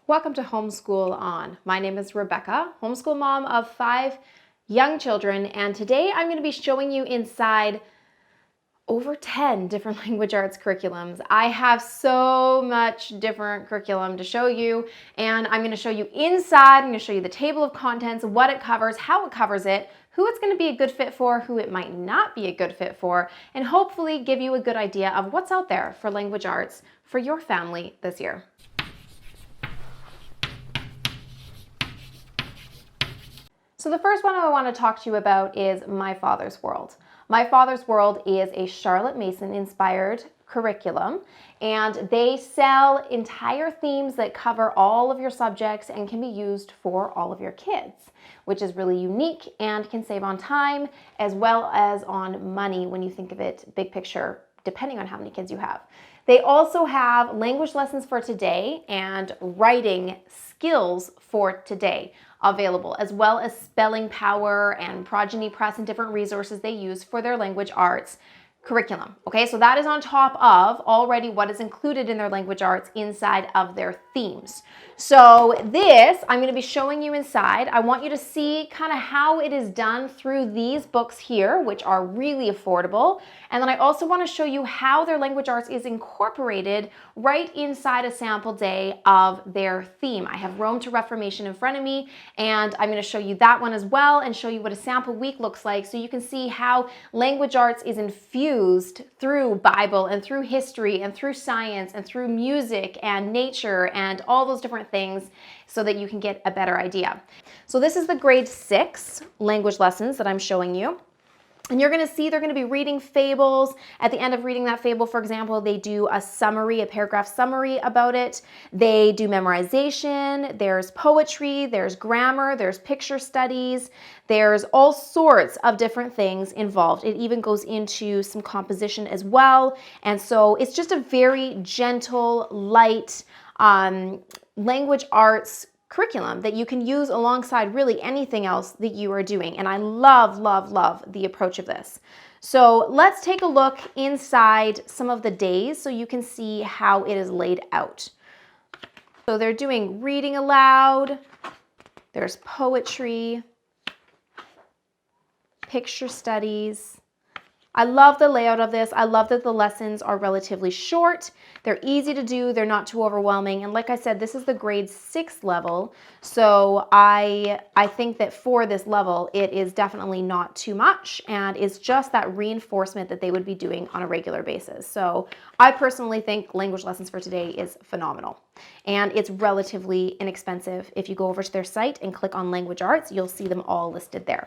Welcome to Homeschool On. My name is Rebecca, homeschool mom of 5 young children, and today I'm going to be showing you inside over 10 different language arts curriculums. I have so much different curriculum to show you, and I'm going to show you inside. I'm going to show you the table of contents, what it covers, how it covers it, who it's going to be a good fit for, who it might not be a good fit for, and hopefully give you a good idea of what's out there for language arts for your family this year. So the first one I want to talk to you about is My Father's World. My Father's World is a Charlotte Mason inspired curriculum, and they sell entire themes that cover all of your subjects and can be used for all of your kids, which is really unique and can save on time as well as on money when you think of it big picture, depending on how many kids you have. They also have language lessons for today and writing skills for today available, as well as spelling power and progeny press and different resources they use for their language arts curriculum. Okay, so that is on top of already what is included in their language arts inside of their themes. So this, I'm going to be showing you inside. I want you to see kind of how it is done through these books here, which are really affordable. And then I also want to show you how their language arts is incorporated right inside a sample day of their theme. I have Rome to Reformation in front of me, and I'm going to show you that one as well and show you what a sample week looks like so you can see how language arts is infused through Bible and through history and through science and through music and nature and all those different things so that you can get a better idea. So this is the grade 6 language lessons that I'm showing you. And you're going to see they're going to be reading fables. At the end of reading that fable, for example, they do a summary, a paragraph summary about it. They do memorization. There's poetry. There's grammar. There's picture studies. There's all sorts of different things involved. It even goes into some composition as well. And so it's just a very gentle, light language arts curriculum that you can use alongside really anything else that you are doing. And I love, love, love the approach of this. So let's take a look inside some of the days so you can see how it is laid out. So they're doing reading aloud, there's poetry, picture studies. I love the layout of this. I love that the lessons are relatively short. They're easy to do. They're not too overwhelming. And like I said, this is the grade 6 level. So I think that for this level, it is definitely not too much. And it's just that reinforcement that they would be doing on a regular basis. So I personally think language lessons for today is phenomenal. And it's relatively inexpensive. If you go over to their site and click on language arts, you'll see them all listed there.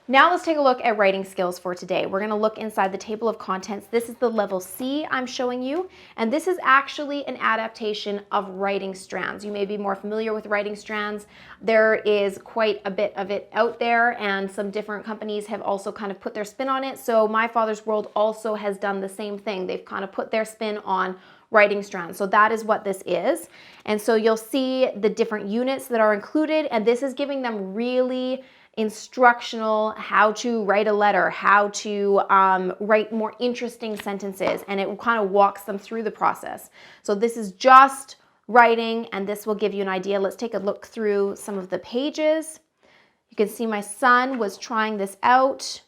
Now let's take a look at writing skills for today. We're going to look inside the table of contents. This is the level C I'm showing you, and this is actually an adaptation of writing strands. You may be more familiar with writing strands. There is quite a bit of it out there, and some different companies have also kind of put their spin on it. So My Father's World also has done the same thing. They've kind of put their spin on writing strands. So that is what this is. And so you'll see the different units that are included, and this is giving them really instructional how to write a letter, how to write more interesting sentences, and it kind of walks them through the process. So this is just writing, and this will give you an idea. Let's take a look through some of the pages. You can see my son was trying this out.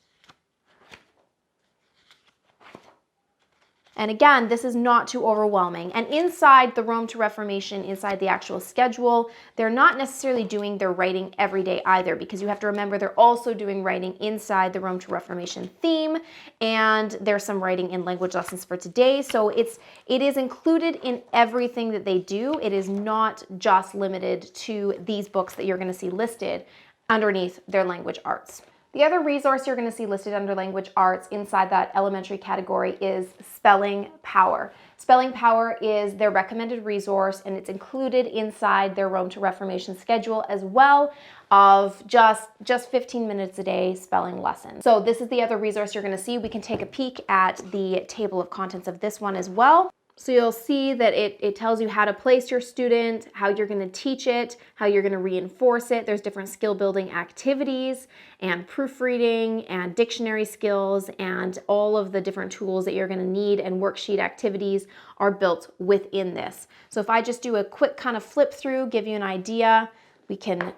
And again, this is not too overwhelming. And inside the Rome to Reformation, inside the actual schedule, they're not necessarily doing their writing every day either, because you have to remember they're also doing writing inside the Rome to Reformation theme, and there's some writing in language lessons for today. So it is included in everything that they do. It is not just limited to these books that you're going to see listed underneath their language arts. The other resource you're going to see listed under language arts inside that elementary category is Spelling Power. Spelling Power is their recommended resource, and it's included inside their Rome to Reformation schedule as well of just 15 minutes a day spelling lessons. So this is the other resource you're going to see. We can take a peek at the table of contents of this one as well. So you'll see that it tells you how to place your student, how you're going to teach it, how you're going to reinforce it. There's different skill building activities and proofreading and dictionary skills, and all of the different tools that you're going to need and worksheet activities are built within this. So if I just do a quick kind of flip through, give you an idea, we can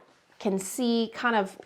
see kind of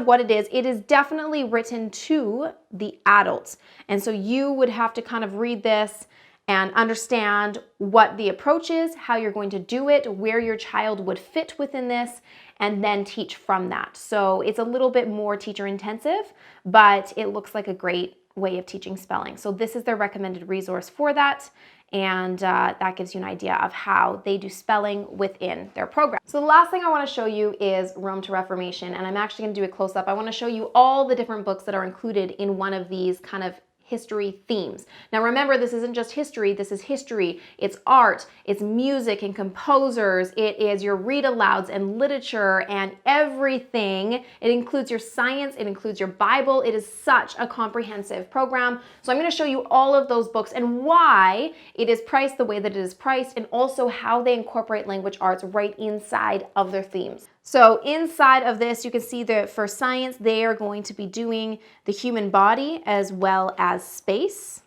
what it is. It is definitely written to the adults. And so you would have to kind of read this and understand what the approach is, how you're going to do it, where your child would fit within this, and then teach from that. So it's a little bit more teacher intensive, but it looks like a great way of teaching spelling. So this is their recommended resource for that. And that gives you an idea of how they do spelling within their program. So the last thing I want to show you is Rome to Reformation, and I'm actually going to do a close-up. I want to show you all the different books that are included in one of these kind of history themes. Now remember, this isn't just history, this is history, it's art, it's music and composers, it is your read alouds and literature and everything. It includes your science, it includes your Bible. It is such a comprehensive program. So I'm going to show you all of those books and why it is priced the way that it is priced, and also how they incorporate language arts right inside of their themes. So inside of this, you can see that for science, they are going to be doing the human body as well as space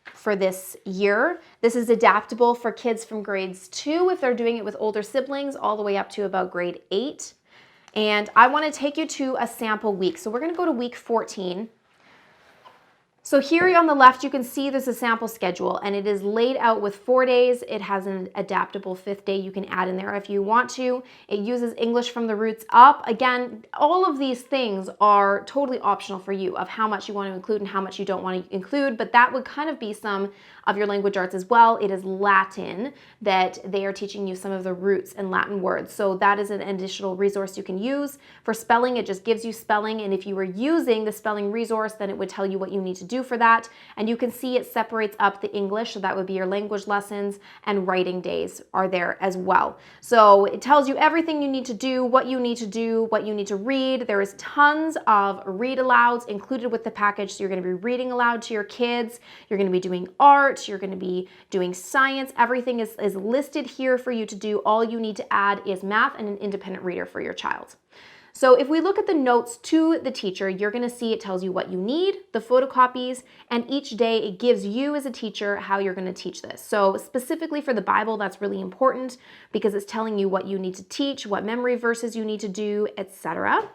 for this year. This is adaptable for kids from grades 2 if they're doing it with older siblings, all the way up to about grade 8. And I want to take you to a sample week. So we're going to go to week 14. So here on the left, you can see there's a sample schedule, and it is laid out with 4 days. It has an adaptable 5th day you can add in there if you want to. It uses English from the roots up. Again, all of these things are totally optional for you of how much you want to include and how much you don't want to include, but that would kind of be some of your language arts as well. It is Latin that they are teaching you some of the roots and Latin words. So that is an additional resource you can use. For spelling, it just gives you spelling, and if you were using the spelling resource, then it would tell you what you need to do for that. And you can see it separates up the English, so that would be your language lessons, and writing days are there as well. So it tells you everything you need to do, what you need to do, what you need to read. There is tons of read alouds included with the package. So you're going to be reading aloud to your kids. You're going to be doing art. You're going to be doing science. Everything is listed here for you to do. All you need to add is math and an independent reader for your child. So if we look at the notes to the teacher, you're going to see it tells you what you need, the photocopies, and each day it gives you as a teacher how you're going to teach this. So specifically for the Bible, that's really important because it's telling you what you need to teach, what memory verses you need to do, etc.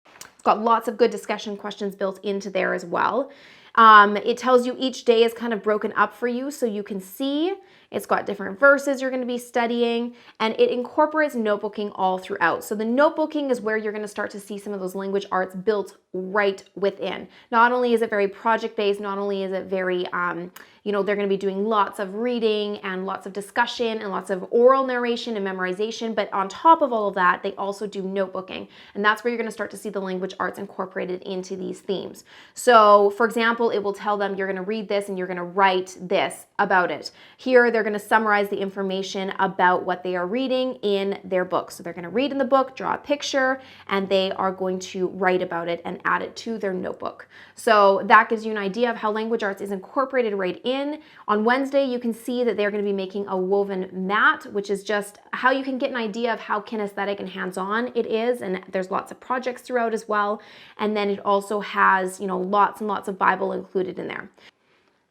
It's got lots of good discussion questions built into there as well. It tells you each day is kind of broken up for you so you can see. It's got different verses you're going to be studying, and it incorporates notebooking all throughout. So the notebooking is where you're going to start to see some of those language arts built right within. Not only is it very project-based, not only is it very, they're going to be doing lots of reading and lots of discussion and lots of oral narration and memorization, but on top of all of that, they also do notebooking. And that's where you're going to start to see the language arts incorporated into these themes. So for example, it will tell them you're going to read this and you're going to write this about it. Here, they're going to summarize the information about what they are reading in their book. So they're going to read in the book, draw a picture, and they are going to write about it and add it to their notebook. So that gives you an idea of how language arts is incorporated right in. On Wednesday, you can see that they're going to be making a woven mat, which is just how you can get an idea of how kinesthetic and hands-on it is. And there's lots of projects throughout as well. And then it also has, lots and lots of Bible included in there.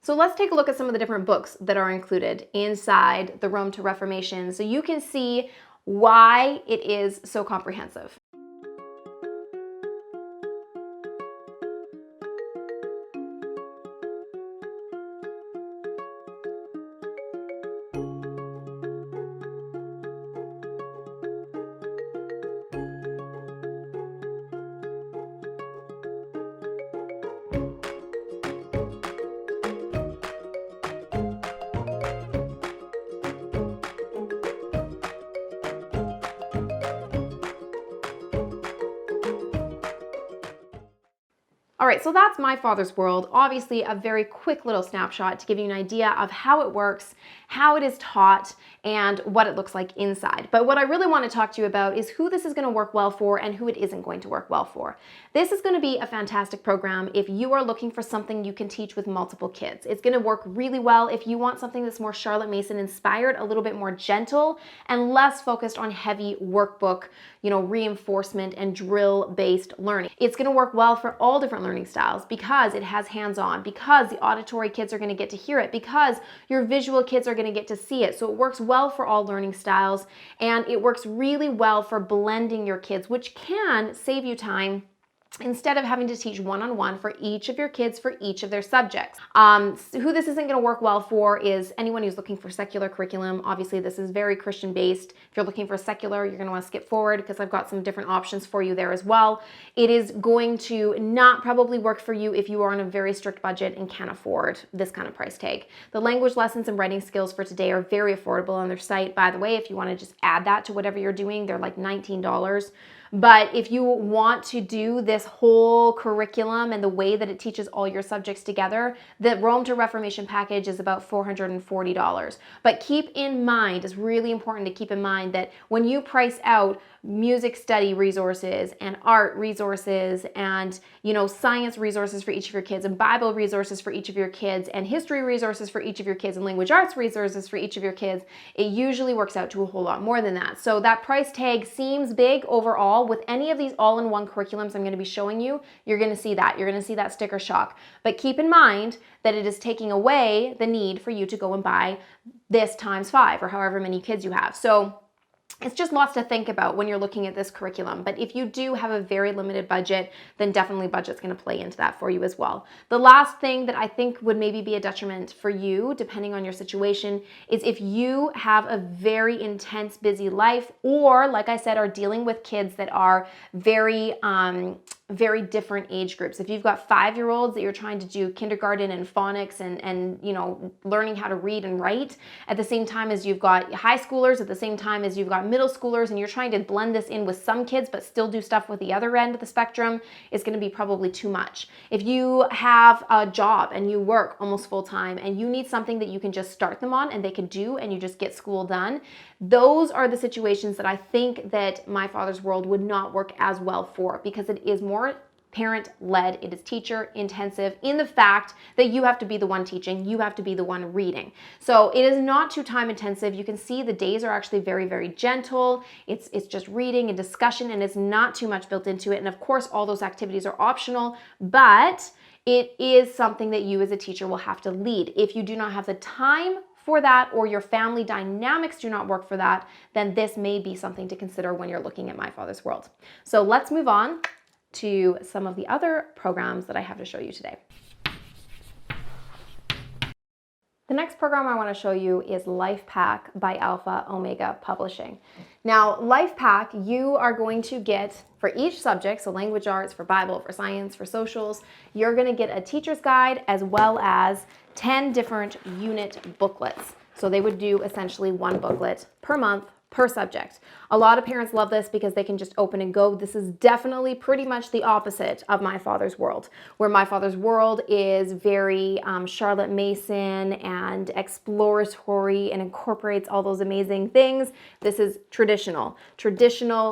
So let's take a look at some of the different books that are included inside the Rome to Reformation so you can see why it is so comprehensive. All right, so that's My Father's World. Obviously, a very quick little snapshot to give you an idea of how it works, how it is taught, and what it looks like inside. But what I really want to talk to you about is who this is going to work well for and who it isn't going to work well for. This is going to be a fantastic program if you are looking for something you can teach with multiple kids. It's going to work really well if you want something that's more Charlotte Mason inspired, a little bit more gentle, and less focused on heavy workbook, reinforcement and drill-based learning. It's going to work well for all different learning styles because it has hands-on, because the auditory kids are going to get to hear it, because your visual kids are going to get to see it. So it works well for all learning styles, and it works really well for blending your kids, which can save you time instead of having to teach one-on-one for each of your kids for each of their subjects. Who this isn't going to work well for is anyone who's looking for secular curriculum. Obviously, this is very Christian-based. If you're looking for secular, you're going to want to skip forward because I've got some different options for you there as well. It is going to not probably work for you if you are on a very strict budget and can't afford this kind of price tag. The language lessons and writing skills for today are very affordable on their site. By the way, if you want to just add that to whatever you're doing, they're like $19. But if you want to do this whole curriculum and the way that it teaches all your subjects together, the Rome to Reformation package is about $440. But keep in mind, it's really important to keep in mind that when you price out music study resources and art resources and science resources for each of your kids and Bible resources for each of your kids and history resources for each of your kids and language arts resources for each of your kids, it usually works out to a whole lot more than that. So that price tag seems big overall. With any of these all-in-one curriculums I'm going to be showing you, you're going to see that. You're going to see that sticker shock. But keep in mind that it is taking away the need for you to go and buy this times 5 or however many kids you have. So it's just lots to think about when you're looking at this curriculum. But if you do have a very limited budget, then definitely budget's going to play into that for you as well. The last thing that I think would maybe be a detriment for you, depending on your situation, is if you have a very intense, busy life, or like I said, are dealing with kids that are very different age groups. If you've got 5-year-olds that you're trying to do kindergarten and phonics and learning how to read and write at the same time as you've got high schoolers, at the same time as you've got middle schoolers, and you're trying to blend this in with some kids but still do stuff with the other end of the spectrum, it's going to be probably too much. If you have a job and you work almost full time and you need something that you can just start them on and they can do and you just get school done, those are the situations that I think that My Father's World would not work as well for, because it is more parent-led, it is teacher-intensive in the fact that you have to be the one teaching, you have to be the one reading. So it is not too time-intensive. You can see the days are actually very, very gentle. It's just reading and discussion, and it's not too much built into it. And of course, all those activities are optional, but it is something that you as a teacher will have to lead. If you do not have the time for that, or your family dynamics do not work for that, then this may be something to consider when you're looking at My Father's World. So let's move on to some of the other programs that I have to show you today. The next program I want to show you is Lifepac by Alpha Omega Publishing. Now, Lifepac, you are going to get for each subject, so language arts, for Bible, for science, for socials, you're going to get a teacher's guide as well as 10 different unit booklets. So they would do essentially one booklet per month per subject. A lot of parents love this because they can just open and go. This is definitely pretty much the opposite of My Father's World, where My Father's World is very Charlotte Mason and exploratory and incorporates all those amazing things. This is traditional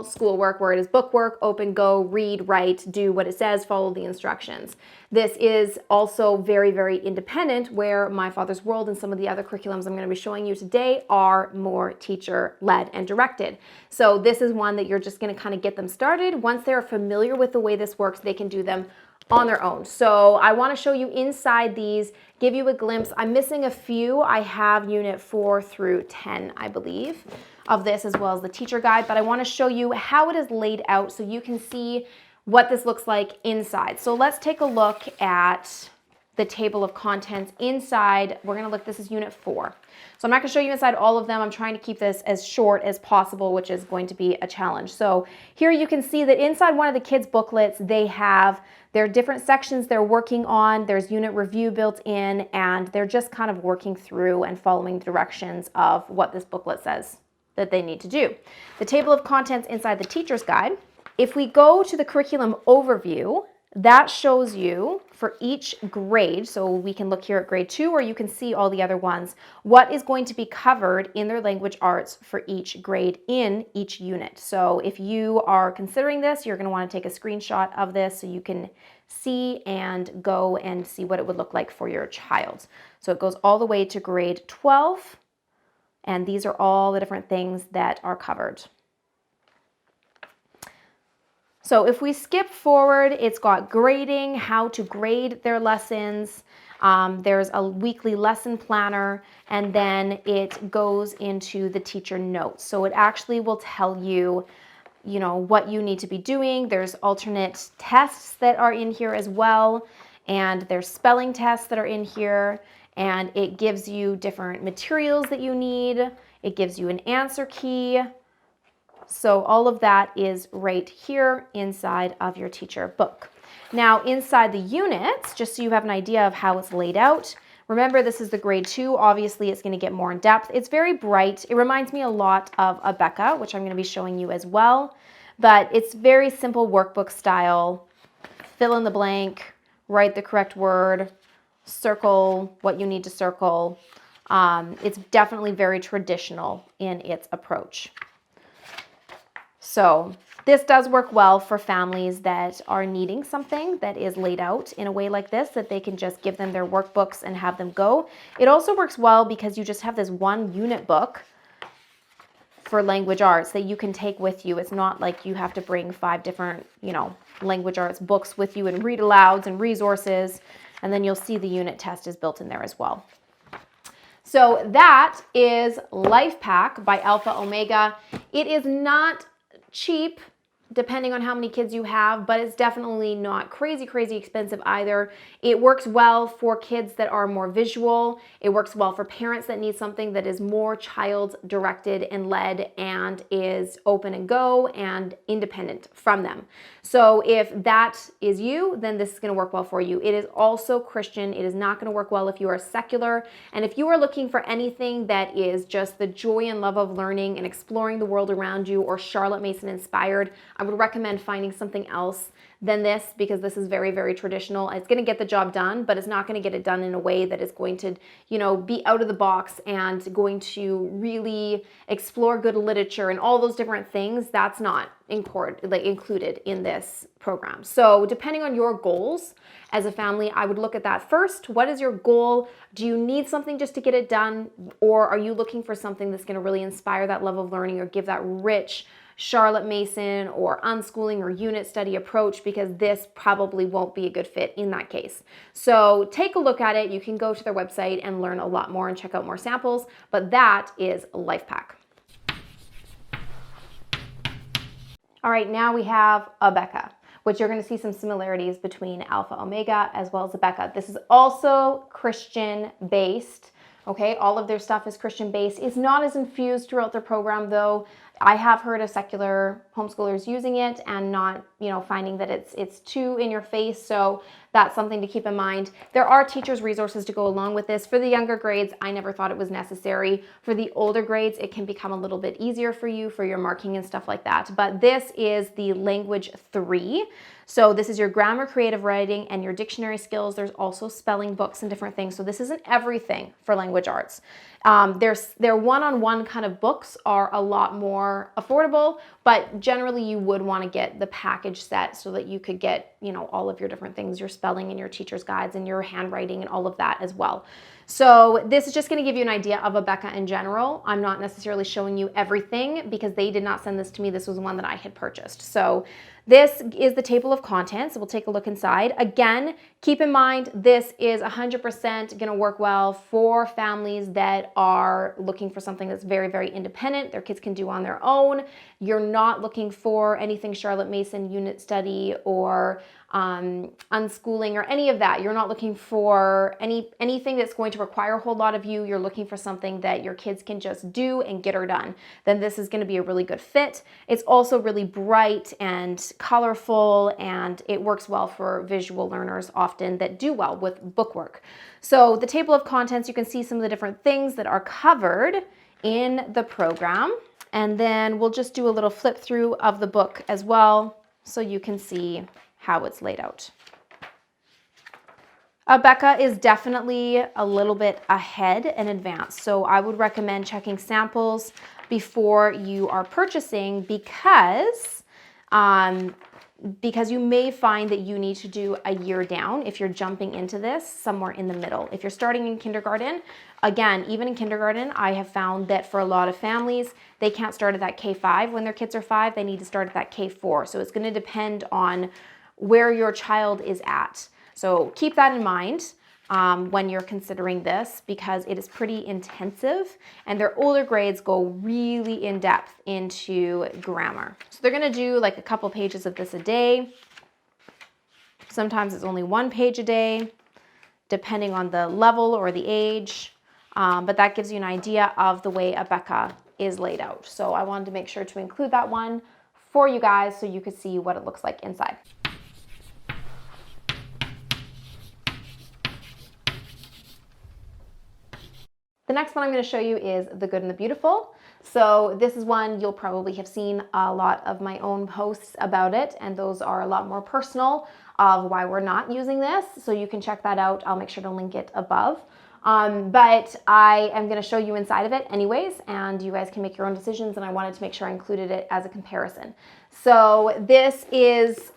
schoolwork where it is bookwork, open, go, read, write, do what it says, follow the instructions. This is also very, very independent, where My Father's World and some of the other curriculums I'm going to be showing you today are more teacher-led and directed. So this is one that you're just going to kind of get them started. Once they're familiar with the way this works, they can do them on their own. So I want to show you inside these, give you a glimpse. I'm missing a few. I have unit 4 through 10, I believe, of this, as well as the teacher guide, but I want to show you how it is laid out so you can see what this looks like inside. So let's take a look at the table of contents inside. We're going to look, this is unit 4. So I'm not going to show you inside all of them. I'm trying to keep this as short as possible, which is going to be a challenge. So here you can see that inside one of the kids' booklets, they have their different sections they're working on. There's unit review built in, and they're just kind of working through and following the directions of what this booklet says that they need to do. The table of contents inside the teacher's guide. If we go to the curriculum overview, That shows you for each grade, so we can look here at grade 2 or you can see all the other ones, what is going to be covered in their language arts for each grade in each unit. So if you are considering this, you're going to want to take a screenshot of this so you can see and go and see what it would look like for your child. So it goes all the way to grade 12, and these are all the different things that are covered. So if we skip forward, it's got grading, how to grade their lessons. There's a weekly lesson planner, and then it goes into the teacher notes. So it actually will tell you, what you need to be doing. There's alternate tests that are in here as well, and there's spelling tests that are in here, and it gives you different materials that you need. It gives you an answer key. So all of that is right here inside of your teacher book. Now inside the units, just so you have an idea of how it's laid out, remember this is the grade 2, obviously it's going to get more in depth. It's very bright. It reminds me a lot of Abeka, which I'm going to be showing you as well, but it's very simple workbook style. Fill in the blank, write the correct word, circle what you need to circle. It's definitely very traditional in its approach. So this does work well for families that are needing something that is laid out in a way like this, that they can just give them their workbooks and have them go. It also works well because you just have this one unit book for language arts that you can take with you. It's not like you have to bring 5 different, language arts books with you and read alouds and resources. And then you'll see the unit test is built in there as well. So that is Lifepac by Alpha Omega. It is not cheap depending on how many kids you have, but it's definitely not crazy expensive either. It works well for kids that are more visual. It works well for parents that need something that is more child directed and led and is open and go and independent from them. So if that is you, then this is going to work well for you. It is also Christian. It is not going to work well if you are secular. And if you are looking for anything that is just the joy and love of learning and exploring the world around you, or Charlotte Mason inspired, I would recommend finding something else than this, because this is very traditional. It's going to get the job done, but it's not going to get it done in a way that is going to, be out of the box and going to really explore good literature and all those different things. That's not included in this program. So depending on your goals as a family, I would look at that first. What is your goal? Do you need something just to get it done? Or are you looking for something that's going to really inspire that love of learning or give that rich Charlotte Mason or unschooling or unit study approach? Because this probably won't be a good fit in that case. So take a look at it. You can go to their website and learn a lot more and check out more samples, but that is Lifepac. All right, now we have Abeka, which you're going to see some similarities between Alpha Omega as well as Abeka. This is also Christian based. Okay, all of their stuff is Christian based. It's not as infused throughout their program though. I have heard of secular homeschoolers using it and not, finding that it's too in your face. So that's something to keep in mind. There are teachers' resources to go along with this. For the younger grades, I never thought it was necessary. For the older grades, it can become a little bit easier for you for your marking and stuff like that. But this is the language 3. So this is your grammar, creative writing, and your dictionary skills. There's also spelling books and different things. So this isn't everything for language arts. Their one-on-one kind of books are a lot more affordable, but generally you would want to get the package set so that you could get, all of your different things, your spelling and your teacher's guides and your handwriting and all of that as well. So this is just going to give you an idea of Abeka in general. I'm not necessarily showing you everything because they did not send this to me. This was one that I had purchased. So this is the table of contents. We'll take a look inside. Again, keep in mind, this is 100% going to work well for families that are looking for something that's very independent, their kids can do on their own. You're not looking for anything Charlotte Mason unit study or unschooling or any of that. You're not looking for anything that's going to require a whole lot of you. You're looking for something that your kids can just do and get her done. Then this is going to be a really good fit. It's also really bright and colorful, and it works well for visual learners often that do well with bookwork. So the table of contents, you can see some of the different things that are covered in the program. And then we'll just do a little flip through of the book as well so you can see how it's laid out. Abeka is definitely a little bit ahead and advanced, so I would recommend checking samples before you are purchasing because you may find that you need to do a year down if you're jumping into this somewhere in the middle. If you're starting in kindergarten, again, even in kindergarten, I have found that for a lot of families, they can't start at that K5 when their kids are 5, they need to start at that K4. So it's going to depend on where your child is at. So keep that in mind when you're considering this because it is pretty intensive and their older grades go really in depth into grammar. So they're going to do like a couple pages of this a day. Sometimes it's only 1 page a day, depending on the level or the age. But that gives you an idea of the way Abeka is laid out. So I wanted to make sure to include that one for you guys so you could see what it looks like inside. The next one I'm going to show you is The Good and the Beautiful. So this is one you'll probably have seen a lot of my own posts about it, and those are a lot more personal of why we're not using this. So you can check that out. I'll make sure to link it above. But I am going to show you inside of it anyways, and you guys can make your own decisions, and I wanted to make sure I included it as a comparison. So this is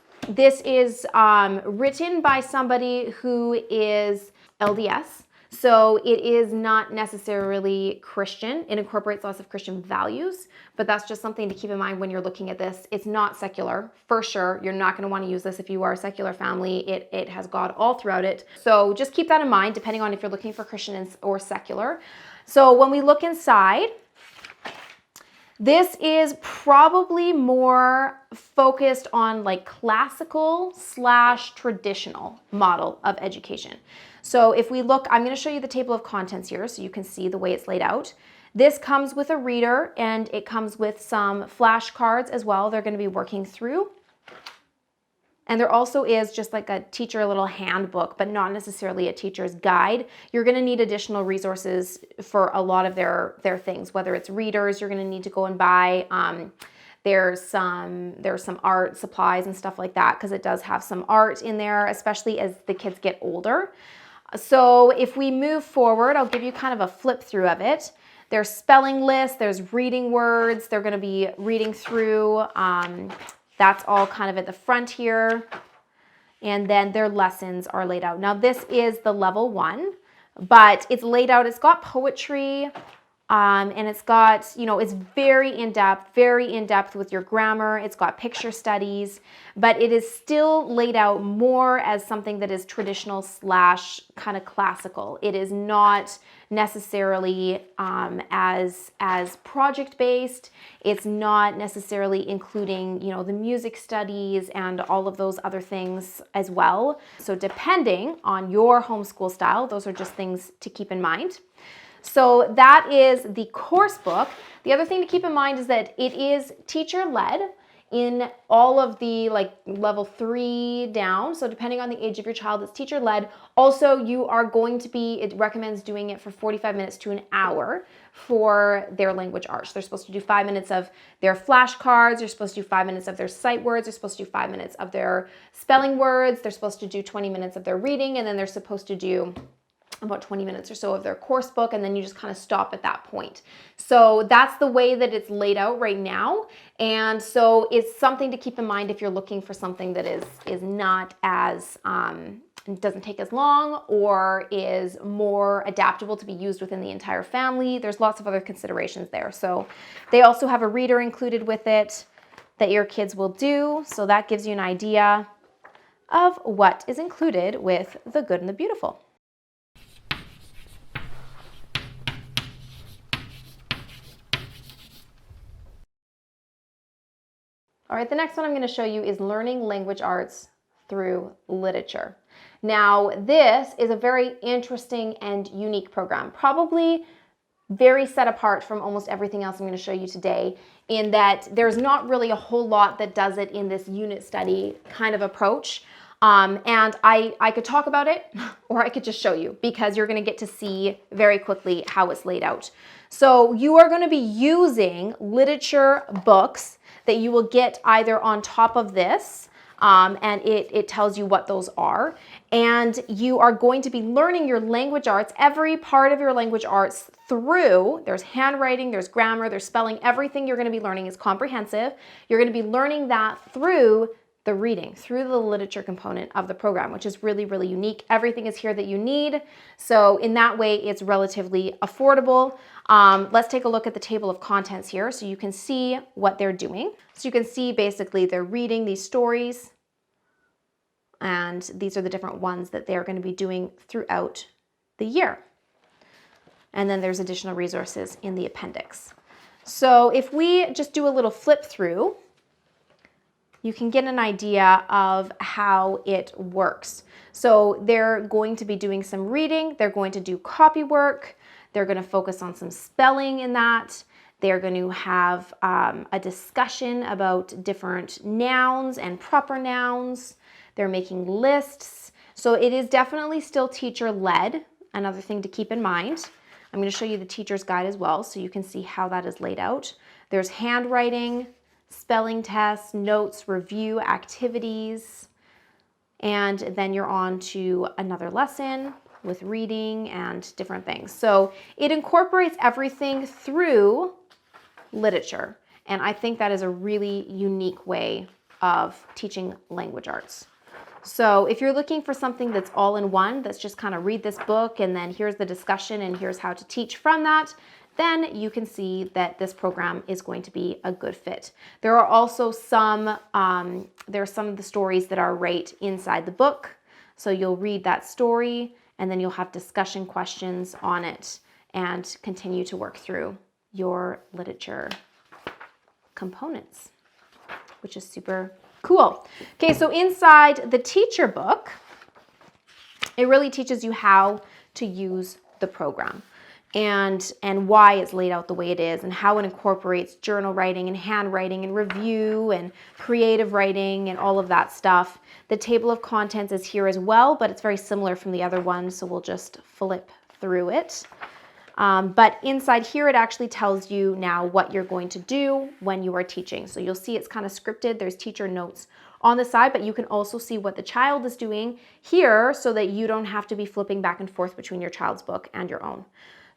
written by somebody who is LDS. So it is not necessarily Christian. It incorporates lots of Christian values, but that's just something to keep in mind when you're looking at this. It's not secular, for sure. You're not going to want to use this if you are a secular family. It has God all throughout it. So just keep that in mind, depending on if you're looking for Christian or secular. So when we look inside, this is probably more focused on like classical / traditional model of education. So if we look, I'm going to show you the table of contents here so you can see the way it's laid out. This comes with a reader and it comes with some flashcards as well they're going to be working through. And there also is just like a teacher little handbook, but not necessarily a teacher's guide. You're going to need additional resources for a lot of their things, whether it's readers you're going to need to go and buy. There's some art supplies and stuff like that because it does have some art in there, especially as the kids get older. So if we move forward, I'll give you kind of a flip through of it. There's spelling lists, there's reading words, they're going to be reading through. That's all kind of at the front here. And then their lessons are laid out. Now this is the level 1, but it's laid out, it's got poetry, and it's got, it's very in-depth with your grammar. It's got picture studies, but it is still laid out more as something that is traditional / kind of classical. It is not necessarily as project-based. It's not necessarily including, the music studies and all of those other things as well. So depending on your homeschool style, those are just things to keep in mind. So that is the course book. The other thing to keep in mind is that it is teacher-led in all of the level 3 down. So depending on the age of your child, it's teacher-led. Also, you are going to be, it recommends doing it for 45 minutes to an hour for their language arts. They're supposed to do 5 minutes of their flashcards. They're supposed to do 5 minutes of their sight words. They're supposed to do 5 minutes of their spelling words. They're supposed to do 20 minutes of their reading, and then they're supposed to do about 20 minutes or so of their course book, and then you just kind of stop at that point. So that's the way that it's laid out right now. And so it's something to keep in mind if you're looking for something that is not as, doesn't take as long or is more adaptable to be used within the entire family. There's lots of other considerations there. So they also have a reader included with it that your kids will do. So that gives you an idea of what is included with The Good and the Beautiful. All right, the next one I'm going to show you is Learning Language Arts through Literature. Now, this is a very interesting and unique program, probably very set apart from almost everything else I'm going to show you today, in that there's not really a whole lot that does it in this unit study kind of approach. And I could talk about it or I could just show you because you're going to get to see very quickly how it's laid out. So you are going to be using literature books that you will get either on top of this and it tells you what those are. And you are going to be learning your language arts, every part of your language arts through, there's handwriting, there's grammar, there's spelling, everything you're going to be learning is comprehensive. You're going to be learning that through the reading, through the literature component of the program, which is really, really unique. Everything is here that you need. So in that way, it's relatively affordable. Let's take a look at the table of contents here so you can see what they're doing. So you can see basically they're reading these stories, and these are the different ones that they're going to be doing throughout the year. And then there's additional resources in the appendix. So if we just do a little flip through, you can get an idea of how it works. So they're going to be doing some reading, they're going to do copy work, they're going to focus on some spelling in that, they're going to have a discussion about different nouns and proper nouns, they're making lists. So it is definitely still teacher-led, another thing to keep in mind. I'm going to show you the teacher's guide as well so you can see how that is laid out. There's handwriting, spelling tests, notes, review, activities, and then you're on to another lesson with reading and different things. So it incorporates everything through literature, and I think that is a really unique way of teaching language arts. So if you're looking for something that's all in one, that's just kind of read this book and then here's the discussion and here's how to teach from that, then you can see that this program is going to be a good fit. There are also some of the stories that are right inside the book. So you'll read that story and then you'll have discussion questions on it and continue to work through your literature components, which is super cool. Okay, so inside the teacher book, it really teaches you how to use the program and why it's laid out the way it is and how it incorporates journal writing and handwriting and review and creative writing and all of that stuff. The table of contents is here as well, but it's very similar from the other one, so we'll just flip through it. But inside here, it actually tells you now what you're going to do when you are teaching. So you'll see it's kind of scripted. There's teacher notes on the side, but you can also see what the child is doing here so that you don't have to be flipping back and forth between your child's book and your own.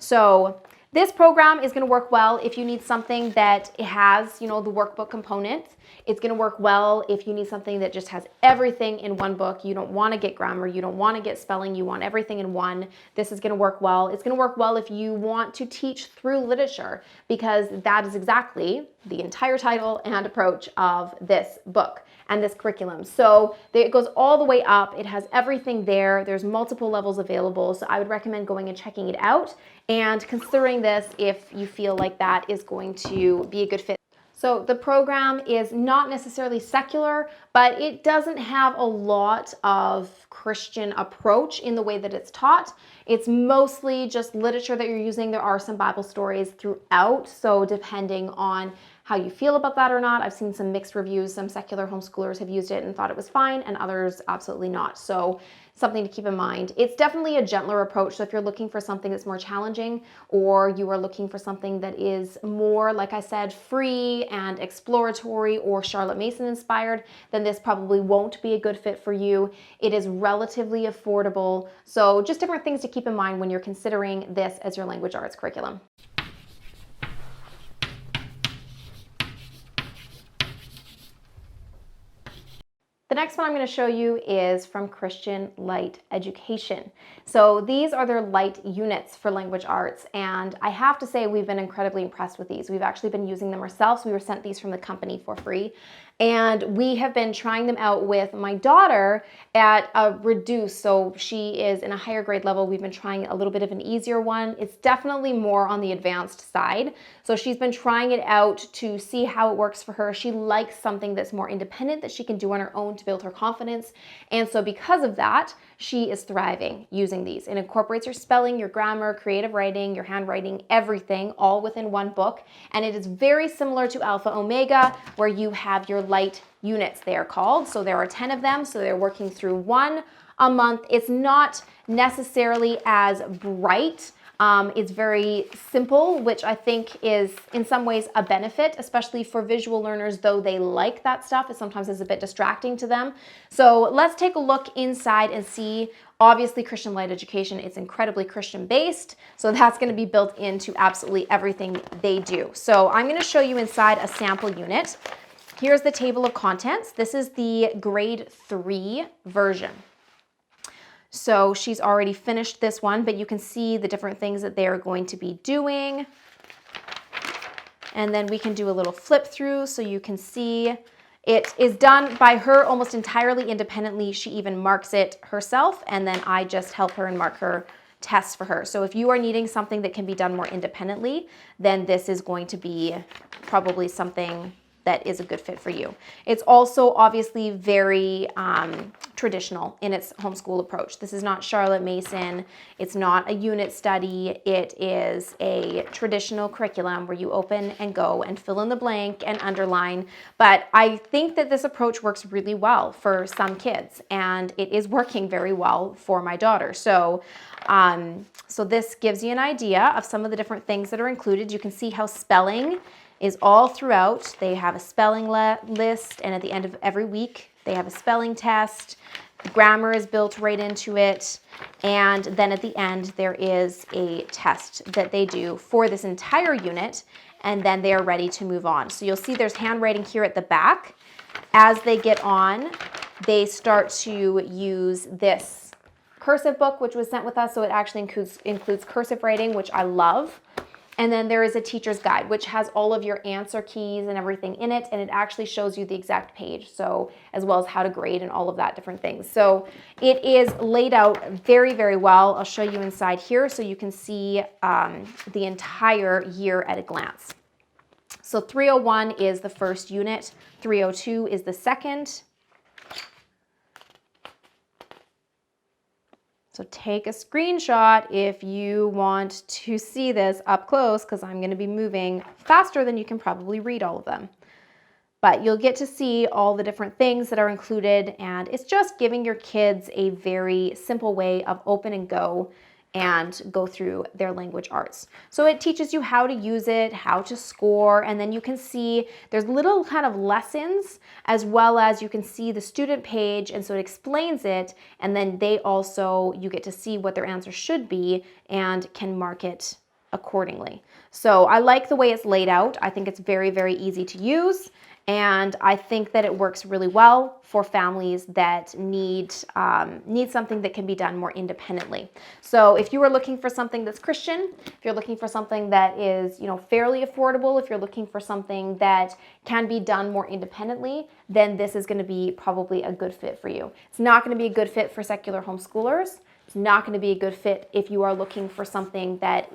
So this program is going to work well if you need something that has, the workbook component. It's going to work well if you need something that just has everything in one book. You don't want to get grammar, you don't want to get spelling, you want everything in one. This is going to work well. It's going to work well if you want to teach through literature, because that is exactly the entire title and approach of this book and this curriculum. So it goes all the way up. It has everything there. There's multiple levels available. So I would recommend going and checking it out and considering this if you feel like that is going to be a good fit. So the program is not necessarily secular, but it doesn't have a lot of Christian approach in the way that it's taught. It's mostly just literature that you're using. There are some Bible stories throughout, so depending on how you feel about that or not. I've seen some mixed reviews. Some secular homeschoolers have used it and thought it was fine, and others absolutely not. So something to keep in mind. It's definitely a gentler approach. So if you're looking for something that's more challenging, or you are looking for something that is more, like I said, free and exploratory or Charlotte Mason inspired, then this probably won't be a good fit for you. It is relatively affordable. So just different things to keep in mind when you're considering this as your language arts curriculum. The next one I'm going to show you is from Christian Light Education. So these are their light units for language arts, and I have to say we've been incredibly impressed with these. We've actually been using them ourselves. We were sent these from the company for free, and we have been trying them out with my daughter at a reduced, so she is in a higher grade level. We've been trying a little bit of an easier one. It's definitely more on the advanced side. So she's been trying it out to see how it works for her. She likes something that's more independent, that she can do on her own to build her confidence. And so because of that, she is thriving using these. It incorporates your spelling, your grammar, creative writing, your handwriting, everything all within one book. And it is very similar to Alpha Omega, where you have your light units, they are called. So there are 10 of them. So they're working through one a month. It's not necessarily as bright It's very simple, which I think is in some ways a benefit, especially for visual learners, though they like that stuff. It sometimes is a bit distracting to them. So let's take a look inside and see. Obviously, Christian Light Education, it's incredibly Christian based. So that's going to be built into absolutely everything they do. So I'm going to show you inside a sample unit. Here's the table of contents. This is the grade 3 version. So she's already finished this one, but you can see the different things that they are going to be doing. And then we can do a little flip through so you can see it is done by her almost entirely independently. She even marks it herself, and then I just help her and mark her tests for her. So if you are needing something that can be done more independently, then this is going to be probably something that is a good fit for you. It's also obviously very traditional in its homeschool approach. This is not Charlotte Mason. It's not a unit study. It is a traditional curriculum where you open and go and fill in the blank and underline. But I think that this approach works really well for some kids, and it is working very well for my daughter. So this gives you an idea of some of the different things that are included. You can see how spelling is all throughout. They have a spelling list, and at the end of every week, they have a spelling test. The grammar is built right into it. And then at the end, there is a test that they do for this entire unit, and then they are ready to move on. So you'll see there's handwriting here at the back. As they get on, they start to use this cursive book, which was sent with us. So it actually includes cursive writing, which I love. And then there is a teacher's guide, which has all of your answer keys and everything in it. And it actually shows you the exact page, so as well as how to grade and all of that different things. So it is laid out very, very well. I'll show you inside here so you can see the entire year at a glance. So 301 is the first unit. 302 is the second. So take a screenshot if you want to see this up close, because I'm going to be moving faster than you can probably read all of them. But you'll get to see all the different things that are included, and it's just giving your kids a very simple way of open and go and go through their language arts. So it teaches you how to use it, how to score, and then you can see there's little kind of lessons, as well as you can see the student page, and so it explains it, and then you get to see what their answer should be and can mark it accordingly. So I like the way it's laid out. I think it's very, very easy to use. And I think that it works really well for families that need something that can be done more independently. So if you are looking for something that's Christian, if you're looking for something that is, fairly affordable, if you're looking for something that can be done more independently, then this is going to be probably a good fit for you. It's not going to be a good fit for secular homeschoolers. It's not going to be a good fit if you are looking for something that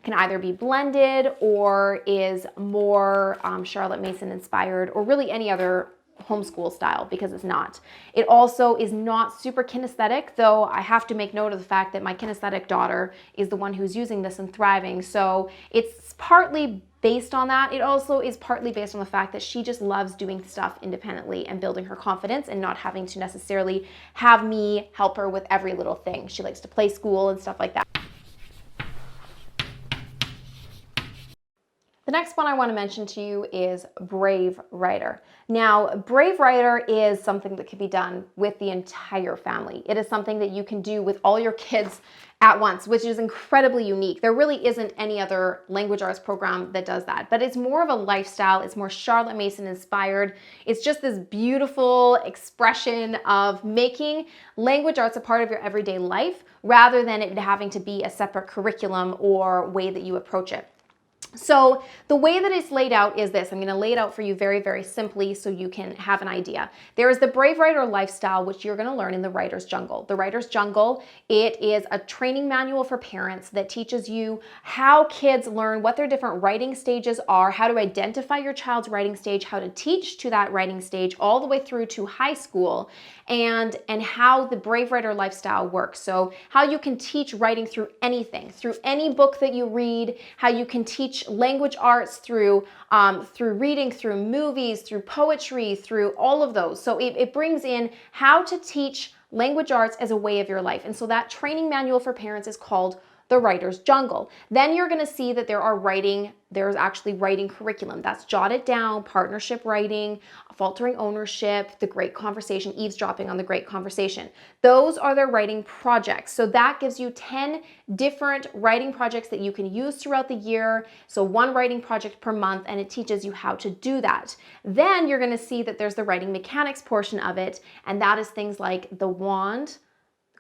can either be blended or is more Charlotte Mason inspired, or really any other homeschool style, because it's not. It also is not super kinesthetic, though I have to make note of the fact that my kinesthetic daughter is the one who's using this and thriving. So it's partly based on that. It also is partly based on the fact that she just loves doing stuff independently and building her confidence and not having to necessarily have me help her with every little thing. She likes to play school and stuff like that. The next one I want to mention to you is Brave Writer. Now, Brave Writer is something that can be done with the entire family. It is something that you can do with all your kids at once, which is incredibly unique. There really isn't any other language arts program that does that, but it's more of a lifestyle. It's more Charlotte Mason inspired. It's just this beautiful expression of making language arts a part of your everyday life, rather than it having to be a separate curriculum or way that you approach it. So the way that it's laid out is this. I'm going to lay it out for you very, very simply so you can have an idea. There is the Brave Writer lifestyle, which you're going to learn in the Writer's Jungle. The Writer's Jungle, it is a training manual for parents that teaches you how kids learn, what their different writing stages are, how to identify your child's writing stage, how to teach to that writing stage all the way through to high school, and how the Brave Writer lifestyle works. So how you can teach writing through anything, through any book that you read, how you can teach language arts through reading, through movies, through poetry, through all of those. So it brings in how to teach language arts as a way of your life. And so that training manual for parents is called the writer's jungle. Then you're going to see that there's actually writing curriculum. That's jot it down, partnership writing, faltering ownership, the great conversation, eavesdropping on the great conversation. Those are their writing projects. So that gives you 10 different writing projects that you can use throughout the year. So one writing project per month, and it teaches you how to do that. Then you're going to see that there's the writing mechanics portion of it, and that is things like the wand,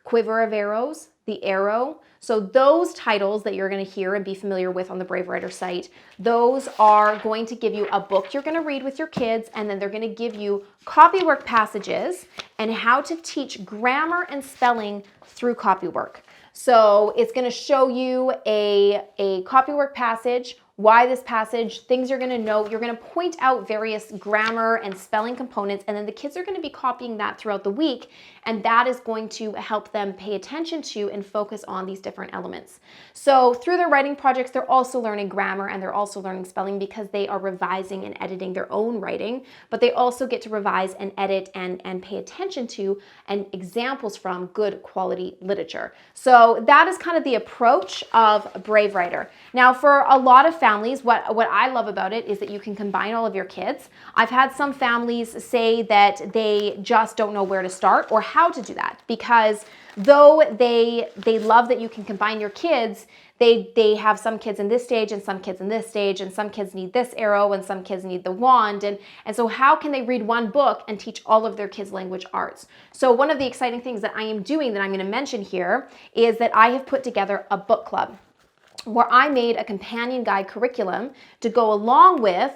quiver of arrows, the arrow. So those titles that you're going to hear and be familiar with on the Brave Writer site, those are going to give you a book you're going to read with your kids, and then they're going to give you copywork passages and how to teach grammar and spelling through copywork. So it's going to show you a copywork passage, why this passage, things you're going to know. You're going to point out various grammar and spelling components, and then the kids are going to be copying that throughout the week, and that is going to help them pay attention to and focus on these different elements. So through their writing projects, they're also learning grammar and they're also learning spelling because they are revising and editing their own writing, but they also get to revise and edit and pay attention to and examples from good quality literature. So that is kind of the approach of Brave Writer. Now, for a lot of families, what I love about it is that you can combine all of your kids. I've had some families say that they just don't know where to start or how to do that, because though they love that you can combine your kids, they have some kids in this stage and some kids in this stage, and some kids need this arrow and some kids need the wand. And so how can they read one book and teach all of their kids language arts? So one of the exciting things that I am doing that I'm going to mention here is that I have put together a book club where I made a companion guide curriculum to go along with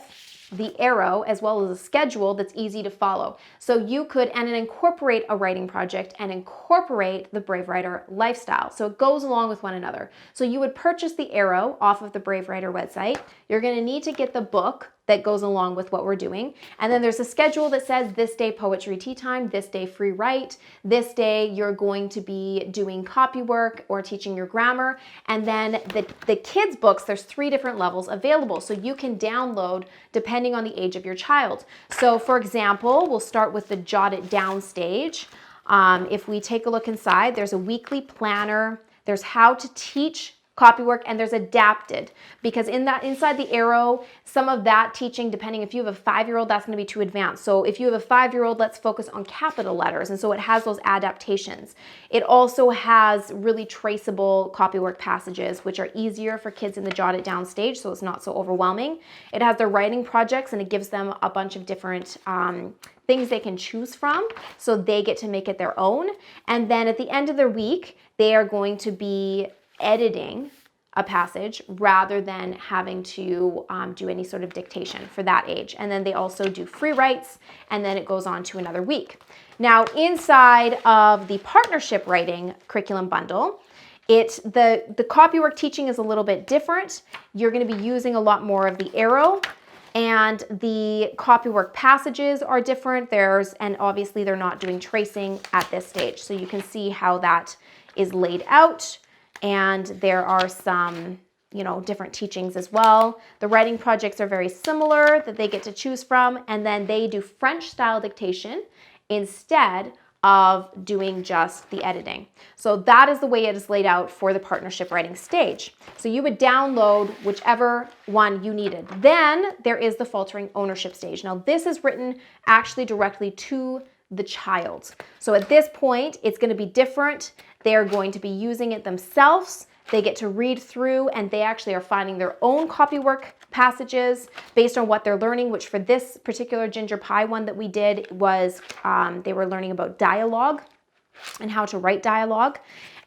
the arrow, as well as a schedule that's easy to follow. So you could, and incorporate a writing project and incorporate the Brave Writer lifestyle. So it goes along with one another. So you would purchase the arrow off of the Brave Writer website. You're going to need to get the book that goes along with what we're doing. And then there's a schedule that says this day poetry tea time, this day free write, this day you're going to be doing copy work or teaching your grammar. And then the kids' books, there's 3 different levels available. So you can download depending on the age of your child. So for example, we'll start with the jot it down stage. If we take a look inside, there's a weekly planner, there's how to teach copywork, and there's adapted, because inside the arrow, some of that teaching, depending if you have a 5-year-old, that's going to be too advanced. So if you have a 5-year-old, let's focus on capital letters, and so it has those adaptations. It also has really traceable copywork passages, which are easier for kids in the jot it down stage, so it's not so overwhelming. It has their writing projects, and it gives them a bunch of different things they can choose from, so they get to make it their own. And then at the end of their week, they are going to be editing a passage rather than having to do any sort of dictation for that age. And then they also do free writes, and then it goes on to another week. Now, inside of the partnership writing curriculum bundle, the copywork teaching is a little bit different. You're going to be using a lot more of the arrow, and the copywork passages are different. And obviously they're not doing tracing at this stage. So you can see how that is laid out. And there are some, different teachings as well. The writing projects are very similar that they get to choose from, and then they do French style dictation instead of doing just the editing. So that is the way it is laid out for the partnership writing stage. So you would download whichever one you needed. Then there is the faltering ownership stage. Now this is written actually directly to the child. So at this point, it's going to be different. They're going to be using it themselves. They get to read through, and they actually are finding their own copywork passages based on what they're learning, which for this particular ginger pie one that we did was they were learning about dialogue and how to write dialogue.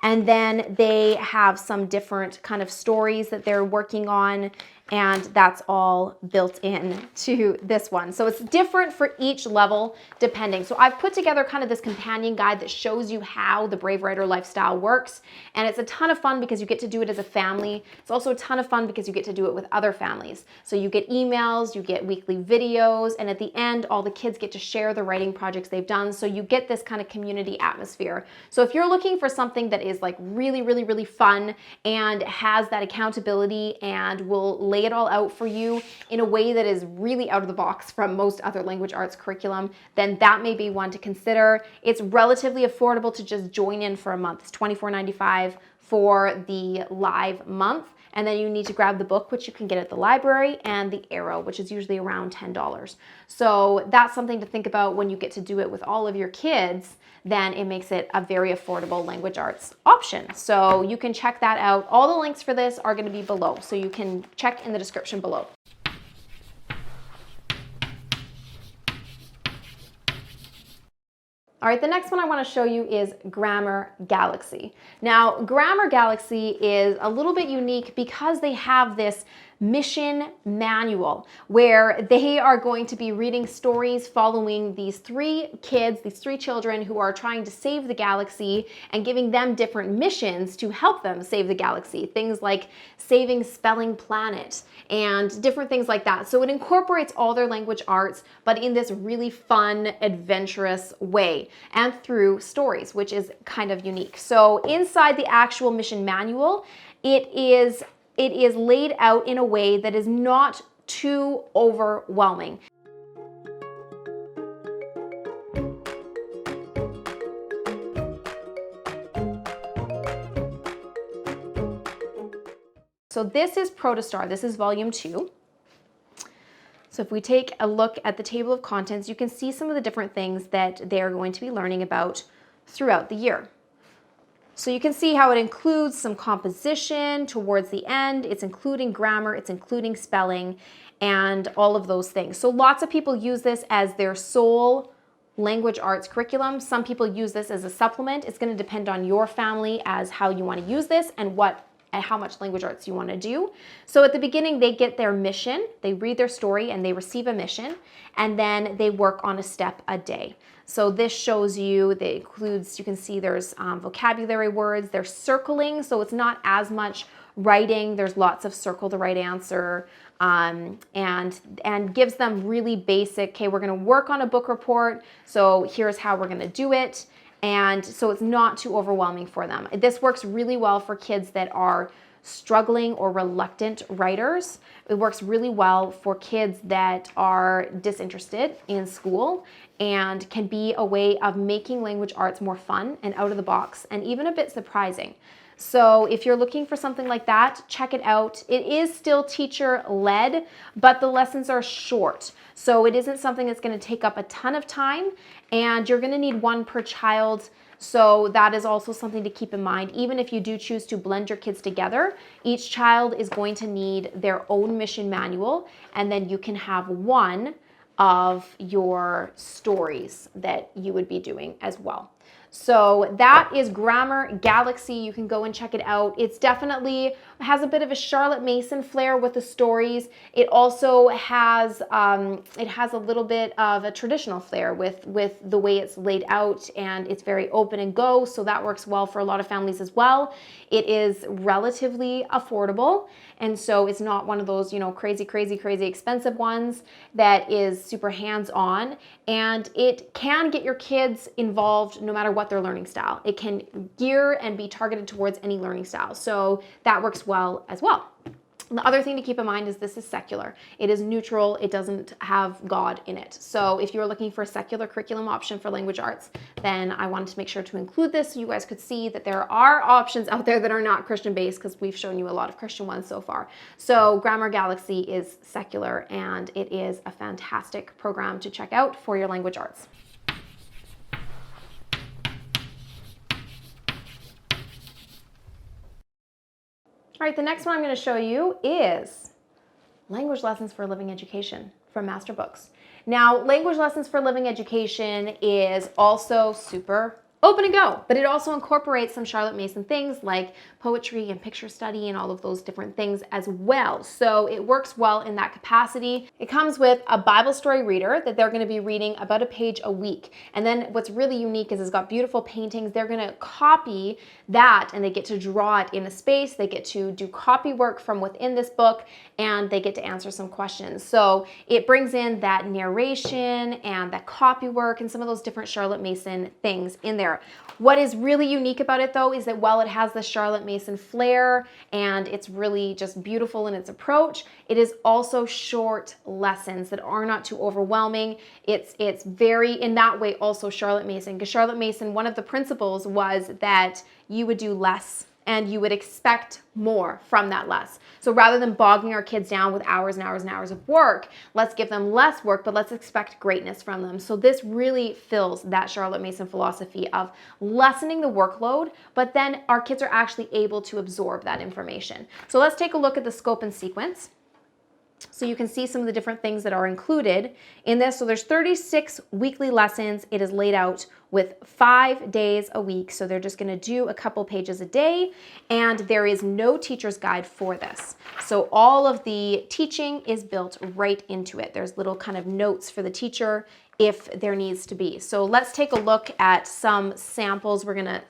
And then they have some different kind of stories that they're working on, and that's all built in to this one. So it's different for each level depending. So I've put together kind of this companion guide that shows you how the Brave Writer lifestyle works, and it's a ton of fun because you get to do it as a family. It's also a ton of fun because you get to do it with other families. So you get emails, you get weekly videos, and at the end, all the kids get to share the writing projects they've done. So you get this kind of community atmosphere. So if you're looking for something that is like really, really, really fun and has that accountability and will lay it all out for you in a way that is really out of the box from most other language arts curriculum, then that may be one to consider. It's relatively affordable to just join in for a month. It's $24.95 for the live month. And then you need to grab the book, which you can get at the library, and the arrow, which is usually around $10. So that's something to think about when you get to do it with all of your kids. Then it makes it a very affordable language arts option. So you can check that out. All the links for this are going to be below, so you can check in the description below. All right, the next one I want to show you is Grammar Galaxy. Now, Grammar Galaxy is a little bit unique because they have this mission manual where they are going to be reading stories following these three kids, these three children who are trying to save the galaxy and giving them different missions to help them save the galaxy. Things like saving Spelling Planet and different things like that. So it incorporates all their language arts, but in this really fun, adventurous way and through stories, which is kind of unique. So inside the actual mission manual, it is laid out in a way that is not too overwhelming. So this is Protostar, this is volume 2. So if we take a look at the table of contents, you can see some of the different things that they're going to be learning about throughout the year. So you can see how it includes some composition towards the end, it's including grammar, it's including spelling, and all of those things. So lots of people use this as their sole language arts curriculum. Some people use this as a supplement. It's going to depend on your family as how you want to use this and how much language arts you want to do. So at the beginning, they get their mission, they read their story and they receive a mission, and then they work on a step a day. So this shows you, that includes, you can see there's vocabulary words, there's circling, so it's not as much writing, there's lots of circle the right answer, and gives them really basic, okay, we're gonna work on a book report, so here's how we're gonna do it. And so it's not too overwhelming for them. This works really well for kids that are struggling or reluctant writers. It works really well for kids that are disinterested in school and can be a way of making language arts more fun and out of the box and even a bit surprising. So if you're looking for something like that, check it out. It is still teacher-led, but the lessons are short. So it isn't something that's going to take up a ton of time, and you're going to need one per child. So that is also something to keep in mind. Even if you do choose to blend your kids together, each child is going to need their own mission manual, and then you can have one of your stories that you would be doing as well. So that is Grammar Galaxy. You can go and check it out. It's definitely has a bit of a Charlotte Mason flair with the stories. It also has a little bit of a traditional flair with the way it's laid out, and it's very open and go. So that works well for a lot of families as well. It is relatively affordable, and so it's not one of those, you know, crazy expensive ones that is super hands-on, and it can get your kids involved no matter what their learning style. It can gear and be targeted towards any learning style. So that works well as well. The other thing to keep in mind is this is secular. It is neutral. It doesn't have God in it. So if you're looking for a secular curriculum option for language arts, then I wanted to make sure to include this so you guys could see that there are options out there that are not Christian-based, because we've shown you a lot of Christian ones so far. So Grammar Galaxy is secular, and it is a fantastic program to check out for your language arts. All right, the next one I'm going to show you is Language Lessons for Living Education from Master Books. Now, Language Lessons for Living Education is also super open and go, but it also incorporates some Charlotte Mason things like poetry and picture study and all of those different things as well. So it works well in that capacity. It comes with a Bible story reader that they're going to be reading about a page a week. And then what's really unique is it's got beautiful paintings. They're going to copy that, and they get to draw it in a space. They get to do copy work from within this book, and they get to answer some questions. So it brings in that narration and that copy work and some of those different Charlotte Mason things in there. What is really unique about it, though, is that while it has the Charlotte Mason flair and it's really just beautiful in its approach, it is also short lessons that are not too overwhelming. It's very, in that way, also Charlotte Mason, because Charlotte Mason, one of the principles was that you would do less and you would expect more from that less. So rather than bogging our kids down with hours and hours and hours of work, let's give them less work, but let's expect greatness from them. So this really fills that Charlotte Mason philosophy of lessening the workload, but then our kids are actually able to absorb that information. So let's take a look at the scope and sequence. So you can see some of the different things that are included in this. So there's 36 weekly lessons. It is laid out with 5 days a week. So they're just going to do a couple pages a day, and there is no teacher's guide for this. So all of the teaching is built right into it. There's little kind of notes for the teacher if there needs to be. So let's take a look at some samples. We're going to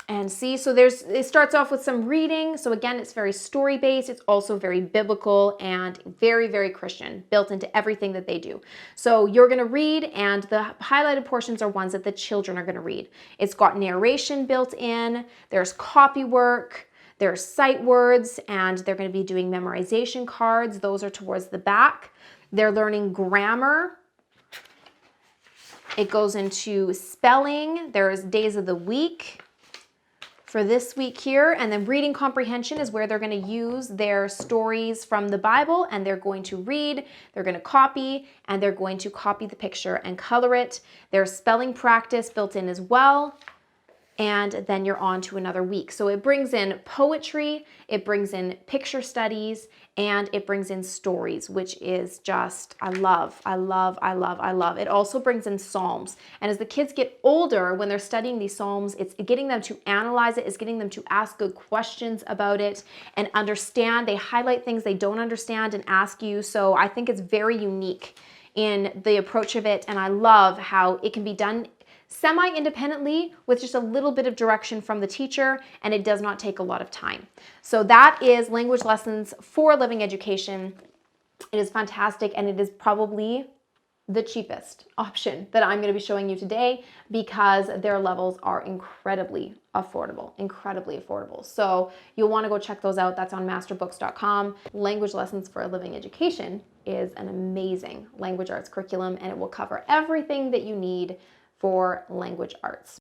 and see, so it starts off with some reading. So again, it's very story-based. It's also very biblical and very, very Christian, built into everything that they do. So you're going to read, and the highlighted portions are ones that the children are going to read. It's got narration built in. There's copy work. There's sight words, and they're going to be doing memorization cards. Those are towards the back. They're learning grammar. It goes into spelling. There's days of the week for this week here, and then reading comprehension is where they're going to use their stories from the Bible, and they're going to read, they're going to copy, and they're going to copy the picture and color it. There's spelling practice built in as well, and then you're on to another week. So it brings in poetry, it brings in picture studies, and it brings in stories, which is just, I love. It also brings in Psalms. And as the kids get older, when they're studying these Psalms, it's getting them to analyze it, it's getting them to ask good questions about it and understand. They highlight things they don't understand and ask you. So I think it's very unique in the approach of it. And I love how it can be done semi-independently with just a little bit of direction from the teacher, and it does not take a lot of time. So that is Language Lessons for Living Education. It is fantastic, and it is probably the cheapest option that I'm going to be showing you today because their levels are incredibly affordable. So you'll want to go check those out. That's on masterbooks.com. Language Lessons for Living Education is an amazing language arts curriculum, and it will cover everything that you need for language arts.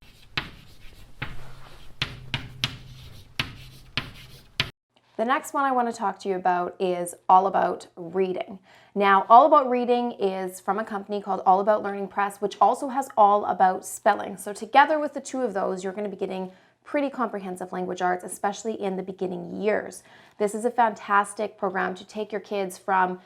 The next one I want to talk to you about is All About Reading. Now, All About Reading is from a company called All About Learning Press, which also has All About Spelling. So together with the two of those, you're going to be getting pretty comprehensive language arts, especially in the beginning years. This is a fantastic program to take your kids from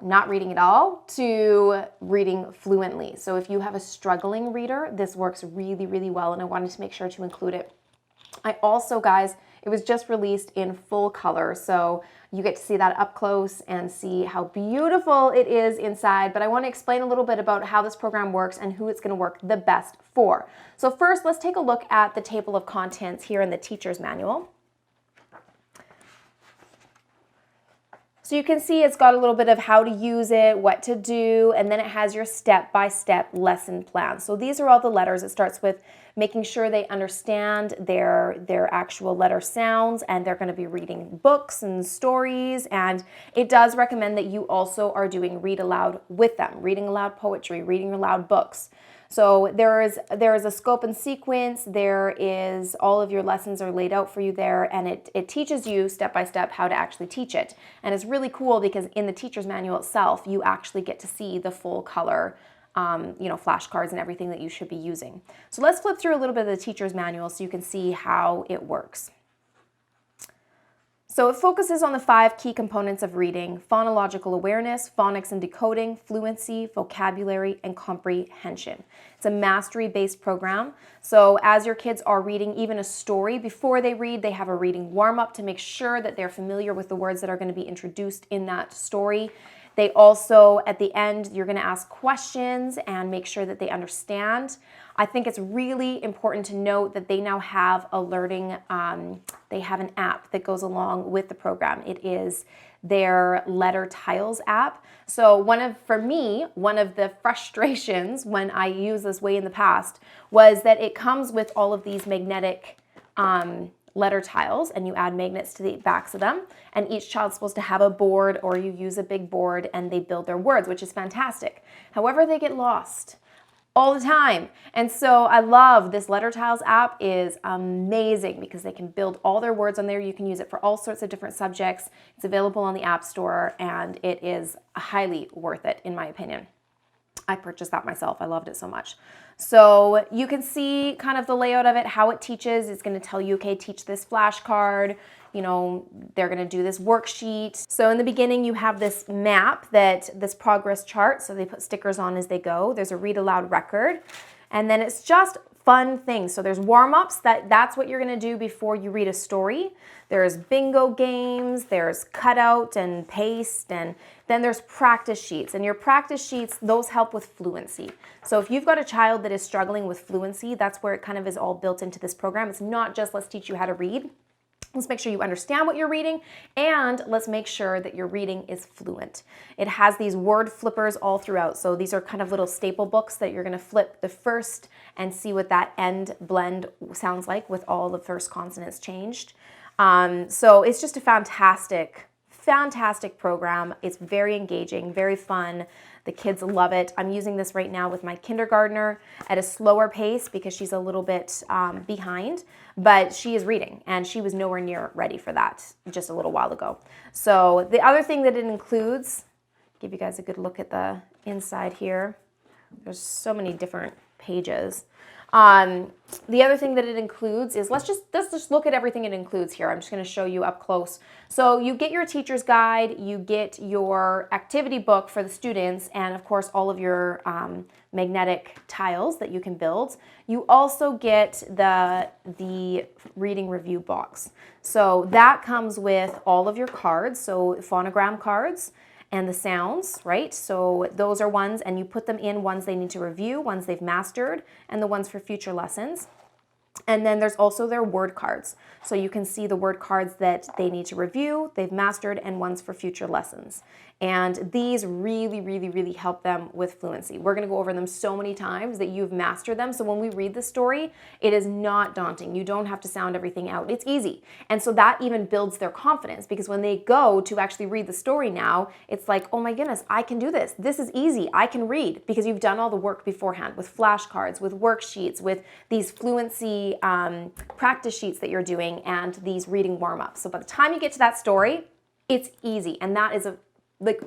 not reading at all to reading fluently. So if you have a struggling reader, this works really, really well, and I wanted to make sure to include it. I also, guys, it was just released in full color, so you get to see that up close and see how beautiful it is inside, but I want to explain a little bit about how this program works and who it's going to work the best for. So first, let's take a look at the table of contents here in the teacher's manual. So you can see it's got a little bit of how to use it, what to do, and then it has your step-by-step lesson plan. So these are all the letters. It starts with making sure they understand their actual letter sounds, and they're going to be reading books and stories, and it does recommend that you also are doing read aloud with them, reading aloud poetry, reading aloud books. So there is a scope and sequence. There is all of your lessons are laid out for you there, and it teaches you step by step how to actually teach it. And it's really cool because in the teacher's manual itself, you actually get to see the full color, flashcards and everything that you should be using. So let's flip through a little bit of the teacher's manual so you can see how it works. So it focuses on the 5 key components of reading: phonological awareness, phonics and decoding, fluency, vocabulary, and comprehension. It's a mastery-based program. So as your kids are reading even a story, before they read, they have a reading warm-up to make sure that they're familiar with the words that are going to be introduced in that story. They also, at the end, you're going to ask questions and make sure that they understand. I think it's really important to note that they now have a learning, they have an app that goes along with the program. It is their Letter Tiles app. So for me, one of the frustrations when I used this way in the past was that it comes with all of these magnetic letter tiles, and you add magnets to the backs of them, and each child's supposed to have a board, or you use a big board and they build their words, which is fantastic. However, they get lost. all the time. And so I love this Letter Tiles app is amazing because they can build all their words on there. You can use it for all sorts of different subjects. It's available on the App Store and it is highly worth it in my opinion. I purchased that myself. I loved it so much. So you can see kind of the layout of it, how it teaches. It's going to tell you, okay, teach this flashcard. You know, they're going to do this worksheet. So in the beginning, you have this map, this progress chart. So they put stickers on as they go. There's a read aloud record. And then it's just fun things. So there's warm-ups. That's what you're going to do before you read a story. There's bingo games. There's cutout and paste. And then there's practice sheets. And your practice sheets, those help with fluency. So if you've got a child that is struggling with fluency, that's where it kind of is all built into this program. It's not just let's teach you how to read. Let's make sure you understand what you're reading, and let's make sure that your reading is fluent. It has these word flippers all throughout. So these are kind of little staple books that you're going to flip the first and see what that end blend sounds like with all the first consonants changed. So it's just a fantastic program. It's very engaging, very fun. The kids love it. I'm using this right now with my kindergartner at a slower pace because she's a little bit behind, but she is reading and she was nowhere near ready for that just a little while ago. So the other thing that it includes, give you guys a good look at the inside here. There's so many different pages. The other thing that it includes is, let's just look at everything it includes here. I'm just going to show you up close. So you get your teacher's guide, you get your activity book for the students, and of course all of your magnetic tiles that you can build. You also get the reading review box. So that comes with all of your cards, so phonogram cards, and the sounds, right? So those are ones, and you put them in ones they need to review, ones they've mastered, and the ones for future lessons. And then there's also their word cards. So you can see the word cards that they need to review, they've mastered, and ones for future lessons. And these really, really, really help them with fluency. We're gonna go over them so many times that you've mastered them. So when we read the story, it is not daunting. You don't have to sound everything out. It's easy. And so that even builds their confidence because when they go to actually read the story now, it's like, oh my goodness, I can do this. This is easy. I can read because you've done all the work beforehand with flashcards, with worksheets, with these fluency practice sheets that you're doing and these reading warm-ups. So by the time you get to that story, it's easy. And that is a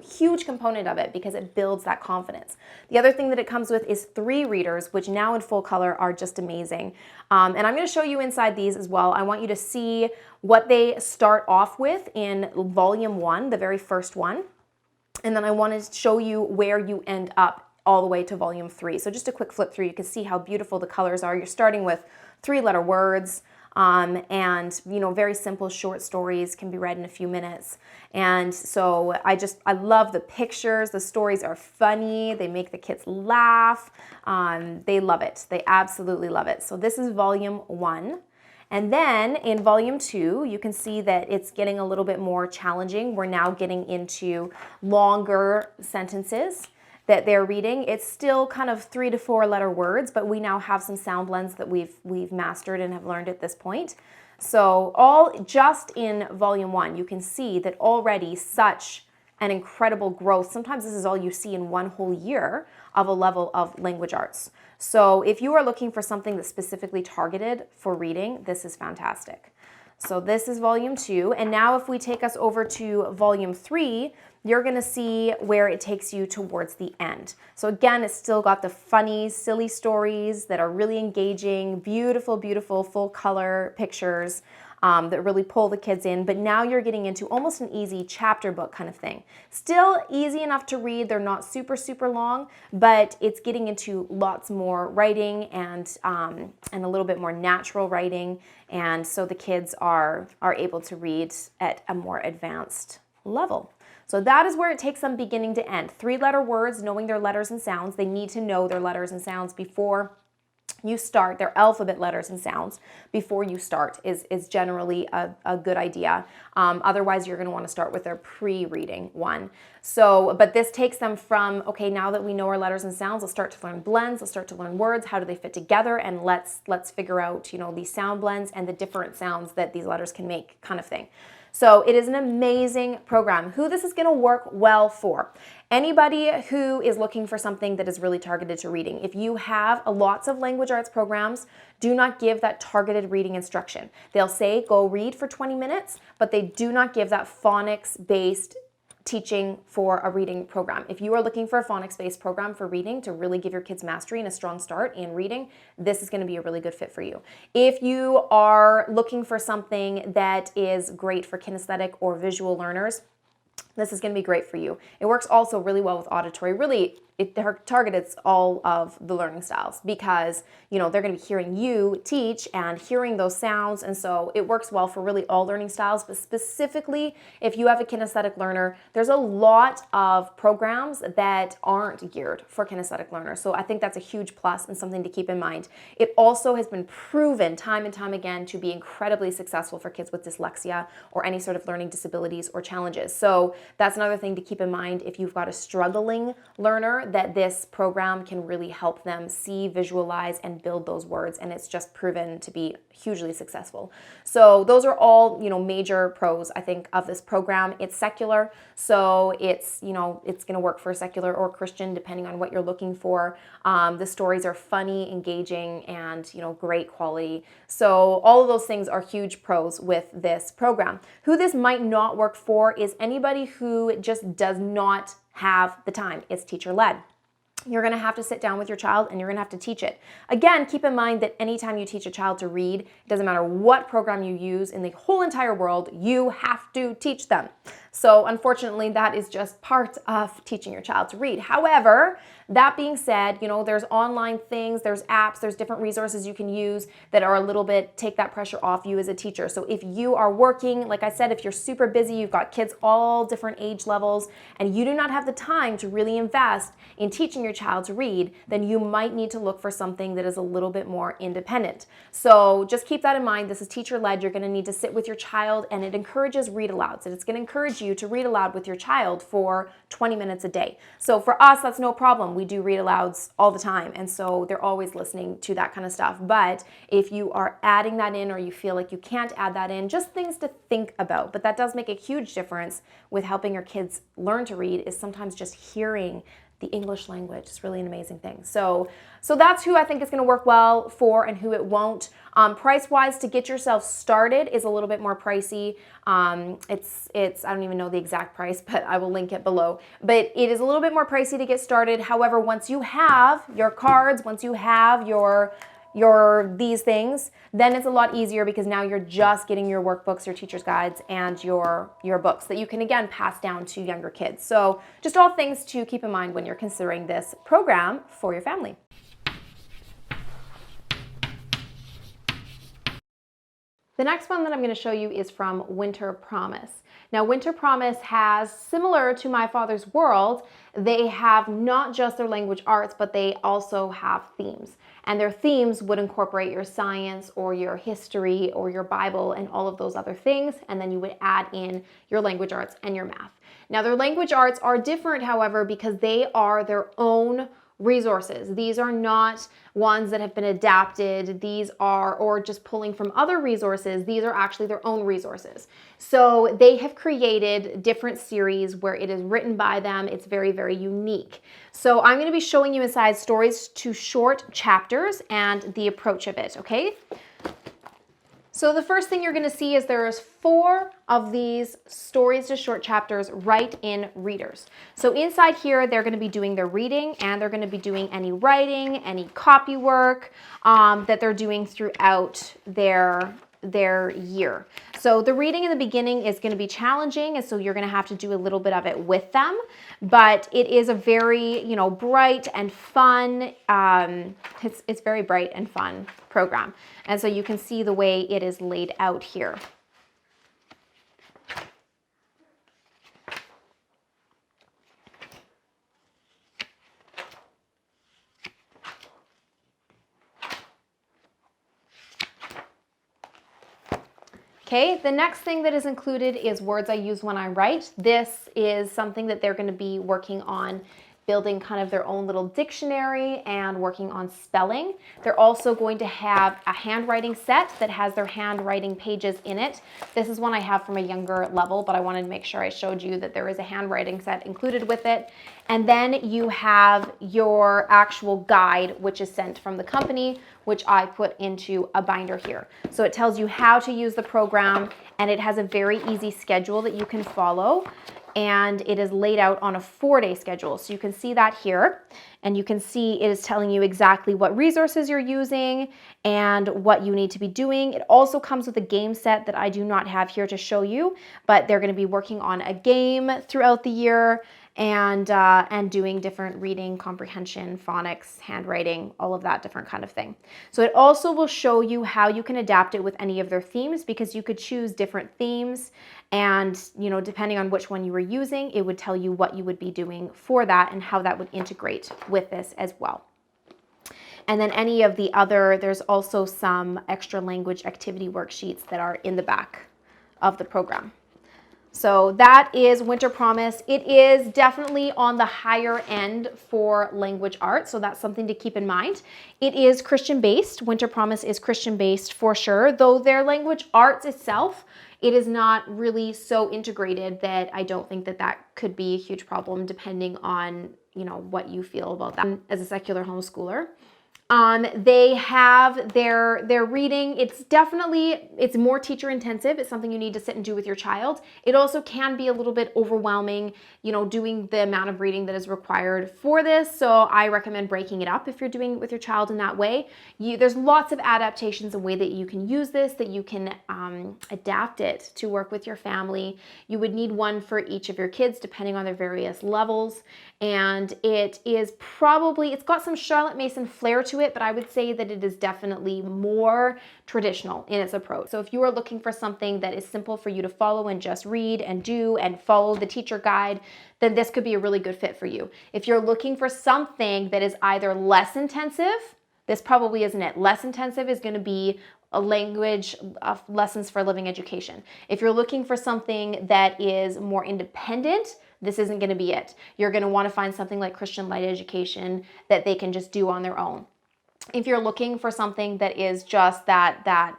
huge component of it because it builds that confidence. The other thing that it comes with is 3 readers, which now in full color are just amazing. And I'm going to show you inside these as well. I want you to see what they start off with in volume 1, the very first one. And then I want to show you where you end up all the way to volume 3. So just a quick flip through, you can see how beautiful the colors are. You're starting with 3-letter words. And very simple short stories can be read in a few minutes. And so I love the pictures. The stories are funny. They make the kids laugh. They love it. They absolutely love it. So this is volume 1. And then in volume 2, you can see that it's getting a little bit more challenging. We're now getting into longer sentences that they're reading. It's still kind of 3 to 4 letter words, but we now have some sound blends that we've mastered and have learned at this point. So all just in volume 1, you can see that already such an incredible growth. Sometimes this is all you see in one whole year of a level of language arts. So if you are looking for something that's specifically targeted for reading, this is fantastic. So this is volume 2. And now if we take us over to volume 3, you're going to see where it takes you towards the end. So again, it's still got the funny, silly stories that are really engaging, beautiful, beautiful full color pictures that really pull the kids in. But now you're getting into almost an easy chapter book kind of thing. Still easy enough to read. They're not super, super long, but it's getting into lots more writing and a little bit more natural writing. And so the kids are able to read at a more advanced level. So that is where it takes them beginning to end. 3-letter words, knowing their letters and sounds. They need to know their letters and sounds before you start. Their alphabet letters and sounds before you start is generally a good idea. Otherwise, you're going to want to start with their pre-reading one. So, but this takes them from, okay, now that we know our letters and sounds, let's start to learn blends, let's start to learn words, how do they fit together, and let's figure out, these sound blends and the different sounds that these letters can make kind of thing. So it is an amazing program. Who this is going to work well for? Anybody who is looking for something that is really targeted to reading. If you have lots of language arts programs, do not give that targeted reading instruction. They'll say, go read for 20 minutes, but they do not give that phonics-based teaching for a reading program. If you are looking for a phonics-based program for reading to really give your kids mastery and a strong start in reading, this is going to be a really good fit for you. If you are looking for something that is great for kinesthetic or visual learners, this is going to be great for you. It works also really well with auditory. Really, it targets all of the learning styles because, they're going to be hearing you teach and hearing those sounds. And so it works well for really all learning styles. But specifically, if you have a kinesthetic learner, there's a lot of programs that aren't geared for kinesthetic learners. So I think that's a huge plus and something to keep in mind. It also has been proven time and time again to be incredibly successful for kids with dyslexia or any sort of learning disabilities or challenges. So that's another thing to keep in mind if you've got a struggling learner, that this program can really help them see, visualize, and build those words, and it's just proven to be hugely successful. So those are all, major pros, I think, of this program. It's secular, so it's going to work for secular or Christian, depending on what you're looking for. The stories are funny, engaging, and, great quality. So all of those things are huge pros with this program. Who this might not work for is anybody who just does not have the time. It's teacher-led. You're going to have to sit down with your child and you're going to have to teach it. Again, keep in mind that anytime you teach a child to read, it doesn't matter what program you use in the whole entire world, you have to teach them. So unfortunately, that is just part of teaching your child to read. However, that being said, there's online things, there's apps, there's different resources you can use that are a little bit, take that pressure off you as a teacher. So if you are working, like I said, if you're super busy, you've got kids all different age levels, and you do not have the time to really invest in teaching your child to read, then you might need to look for something that is a little bit more independent. So just keep that in mind. This is teacher-led. You're going to need to sit with your child, and it encourages read alouds. And it's going to encourage you to read aloud with your child for 20 minutes a day. So for us, that's no problem. We do read alouds all the time, and so they're always listening to that kind of stuff. But if you are adding that in or you feel like you can't add that in, just things to think about. But that does make a huge difference with helping your kids learn to read, is sometimes just hearing the English language. It's really an amazing thing. So that's who I think is going to work well for and who it won't. Price-wise, to get yourself started is a little bit more pricey. It's I don't even know the exact price, but I will link it below. But it is a little bit more pricey to get started. However, once you have your cards, once you have your these things, then it's a lot easier because now you're just getting your workbooks, your teacher's guides, and your books that you can again pass down to younger kids. So just all things to keep in mind when you're considering this program for your family. The next one that I'm going to show you is from WinterPromise. Now, WinterPromise has, similar to My Father's World, they have not just their language arts, but they also have themes. And their themes would incorporate your science or your history or your Bible and all of those other things. And then you would add in your language arts and your math. Now, their language arts are different, however, because they are their own resources. These are not ones that have been adapted. These are, or just pulling from other resources. These are actually their own resources. So they have created different series where it is written by them. It's very, very unique. So I'm going to be showing you inside stories to short chapters and the approach of it, okay? So the first thing you're going to see is there's 4 of these stories to short chapters right in readers. So inside here, they're going to be doing their reading and they're going to be doing any writing, any copy work that they're doing throughout their year. So the reading in the beginning is going to be challenging, and so you're going to have to do a little bit of it with them, but it is a very, bright and fun, it's very bright and fun program. And so you can see the way it is laid out here. Okay, the next thing that is included is words I use when I write. This is something that they're going to be working on building kind of their own little dictionary and working on spelling. They're also going to have a handwriting set that has their handwriting pages in it. This is one I have from a younger level, but I wanted to make sure I showed you that there is a handwriting set included with it. And then you have your actual guide, which is sent from the company, which I put into a binder here. So it tells you how to use the program, and it has a very easy schedule that you can follow. And it is laid out on a 4-day schedule. So you can see that here, and you can see it is telling you exactly what resources you're using and what you need to be doing. It also comes with a game set that I do not have here to show you, but they're going to be working on a game throughout the year and doing different reading, comprehension, phonics, handwriting, all of that different kind of thing. So it also will show you how you can adapt it with any of their themes, because you could choose different themes, and depending on which one you were using, it would tell you what you would be doing for that and how that would integrate with this as well. And then any of the other, there's also some extra language activity worksheets that are in the back of the program. So that is WinterPromise. It is definitely on the higher end for language arts, so that's something to keep in mind. It is Christian-based. WinterPromise is Christian-based for sure, though their language arts itself, it is not really so integrated that I don't think that that could be a huge problem, depending on what you feel about that as a secular homeschooler. They have their reading. It's more teacher intensive. It's something you need to sit and do with your child. It also can be a little bit overwhelming, doing the amount of reading that is required for this. So I recommend breaking it up if you're doing it with your child in that way. There's lots of adaptations and way that you can use this, that you can adapt it to work with your family. You would need one for each of your kids, depending on their various levels. And it's got some Charlotte Mason flair to it, but I would say that it is definitely more traditional in its approach. So if you are looking for something that is simple for you to follow and just read and do and follow the teacher guide, then this could be a really good fit for you. If you're looking for something that is either less intensive, this probably isn't it. Less intensive is going to be a language lessons for living education. If you're looking for something that is more independent, this isn't going to be it. You're going to want to find something like Christian Light Education that they can just do on their own. If you're looking for something that is just that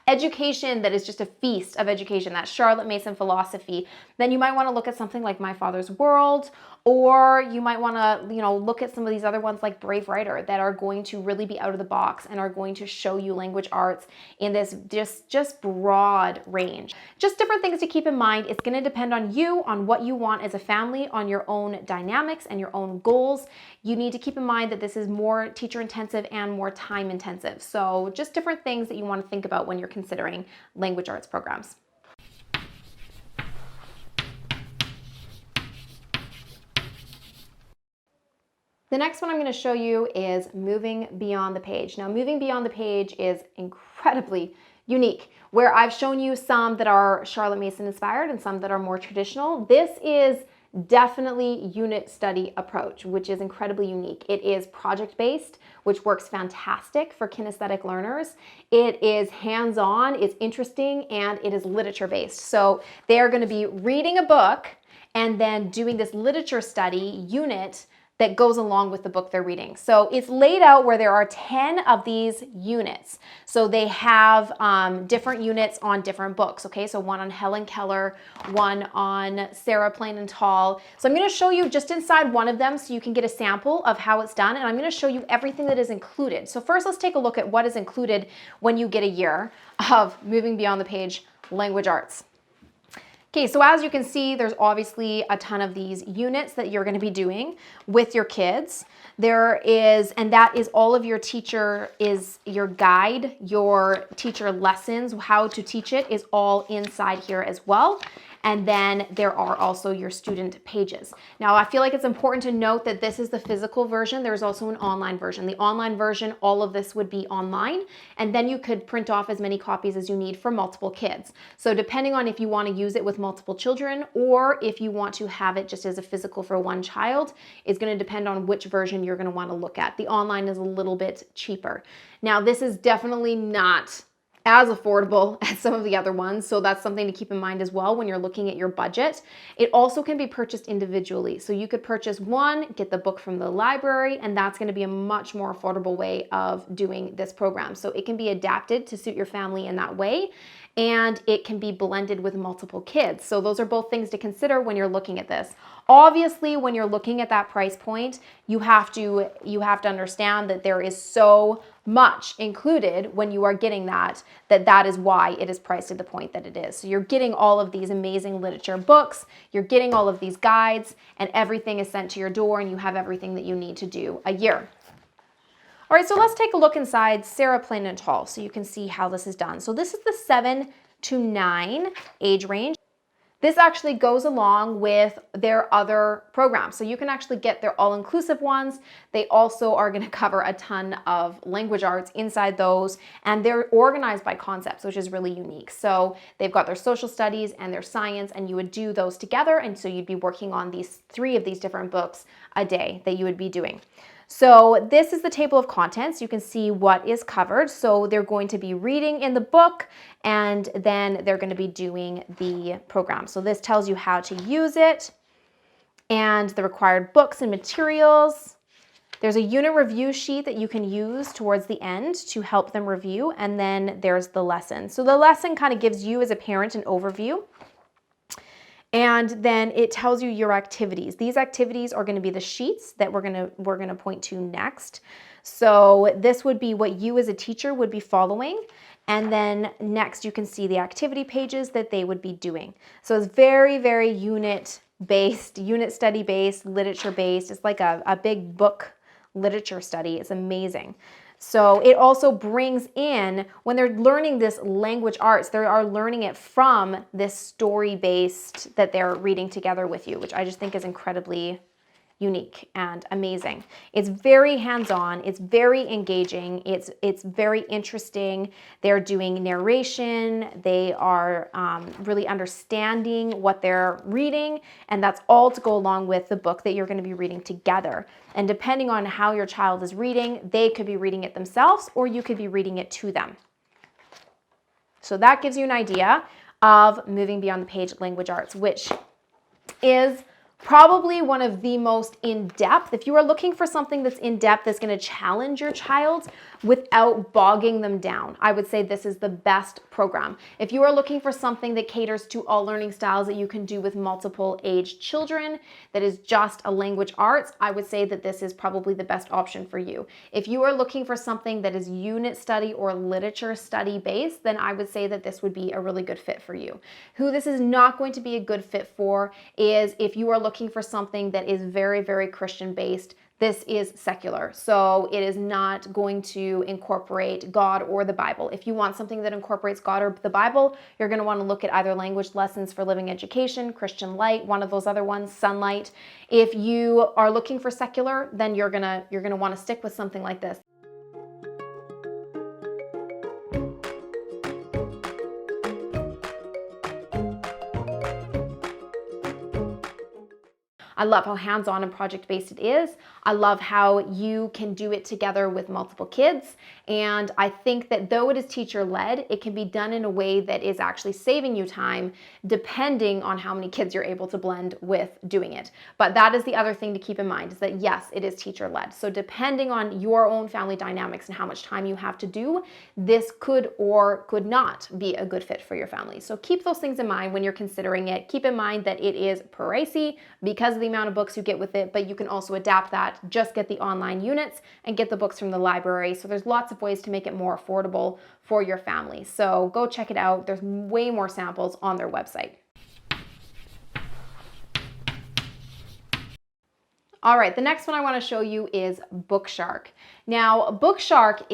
education that is just a feast of education, that Charlotte Mason philosophy, then you might want to look at something like My Father's World, or you might want to, look at some of these other ones like Brave Writer that are going to really be out of the box and are going to show you language arts in this just broad range. Just different things to keep in mind. It's going to depend on you, on what you want as a family, on your own dynamics and your own goals. You need to keep in mind that this is more teacher intensive and more time intensive. So just different things that you want to think about when you're considering language arts programs. The next one I'm going to show you is Moving Beyond the Page. Now, Moving Beyond the Page is incredibly unique, where I've shown you some that are Charlotte Mason inspired and some that are more traditional. This is definitely unit study approach, which is incredibly unique. It is project-based, which works fantastic for kinesthetic learners. It is hands-on, it's interesting, and it is literature-based. So they are going to be reading a book and then doing this literature study unit that goes along with the book they're reading. So it's laid out where there are 10 of these units. So they have different units on different books, okay? So one on Helen Keller, one on Sarah Plain and Tall. So I'm gonna show you just inside one of them so you can get a sample of how it's done, and I'm gonna show you everything that is included. So first, let's take a look at what is included when you get a year of Moving Beyond the Page language arts. Okay, so as you can see, there's obviously a ton of these units that you're going to be doing with your kids. And that is all of your your guide, your teacher lessons, how to teach it is all inside here as well. And then there are also your student pages. Now, I feel like it's important to note that this is the physical version. There's also an online version. The online version, all of this would be online, and then you could print off as many copies as you need for multiple kids. So depending on if you want to use it with multiple children or if you want to have it just as a physical for one child, it's going to depend on which version you're going to want to look at. The online is a little bit cheaper. Now, this is definitely not as affordable as some of the other ones. So that's something to keep in mind as well when you're looking at your budget. It also can be purchased individually. So you could purchase one, get the book from the library, and that's going to be a much more affordable way of doing this program. So it can be adapted to suit your family in that way, and it can be blended with multiple kids. So those are both things to consider when you're looking at this. Obviously, when you're looking at that price point, you have to understand that there is so much included when you are getting that is why it is priced at the point that it is. So you're getting all of these amazing literature books, you're getting all of these guides, and everything is sent to your door, and you have everything that you need to do a year. All right, so let's take a look inside Sarah Plain and Tall so you can see how this is done. So this is the 7 to 9 age range. This actually goes along with their other programs. So you can actually get their all-inclusive ones. They also are going to cover a ton of language arts inside those, and they're organized by concepts, which is really unique. So they've got their social studies and their science, and you would do those together, and so you'd be working on these 3 of these different books a day that you would be doing. So this is the table of contents. You can see what is covered. So they're going to be reading in the book, and then they're going to be doing the program. So this tells you how to use it and the required books and materials. There's a unit review sheet that you can use towards the end to help them review, and then there's the lesson. So the lesson kind of gives you as a parent an overview. And then it tells you your activities. These activities are going to be the sheets that we're going to point to next. So this would be what you as a teacher would be following. And then next you can see the activity pages that they would be doing. So it's very, very unit-based, unit study-based, literature-based. It's like a big book literature study. It's amazing. So it also brings in, when they're learning this language arts, they are learning it from this story-based that they're reading together with you, which I just think is incredibly unique and amazing. It's very hands-on, it's very engaging, it's very interesting. They're doing narration, they are really understanding what they're reading, and that's all to go along with the book that you're going to be reading together. And depending on how your child is reading, they could be reading it themselves, or you could be reading it to them. So that gives you an idea of moving beyond the page language arts, which is probably one of the most in-depth. If you are looking for something that's in-depth, that's going to challenge your child without bogging them down, I would say this is the best program. If you are looking for something that caters to all learning styles that you can do with multiple age children, that is just a language arts, I would say that this is probably the best option for you. If you are looking for something that is unit study or literature study based, then I would say that this would be a really good fit for you. Who this is not going to be a good fit for is if you are looking for something that is very, very Christian based. This is secular, so it is not going to incorporate God or the Bible. If you want something that incorporates God or the Bible, you're going to want to look at either Language Lessons for Living Education, Christian Light, one of those other ones, Sonlight. If you are looking for secular, then you're gonna want to stick with something like this. I love how hands-on and project-based it is. I love how you can do it together with multiple kids. And I think that though it is teacher-led, it can be done in a way that is actually saving you time depending on how many kids you're able to blend with doing it. But that is the other thing to keep in mind, is that yes, it is teacher-led. So depending on your own family dynamics and how much time you have to do, this could or could not be a good fit for your family. So keep those things in mind when you're considering it. Keep in mind that it is pricey because of the amount of books you get with it, but you can also adapt that. Just get the online units and get the books from the library. So there's lots of ways to make it more affordable for your family. So go check it out. There's way more samples on their website. All right, the next one I want to show you is BookShark. Now, BookShark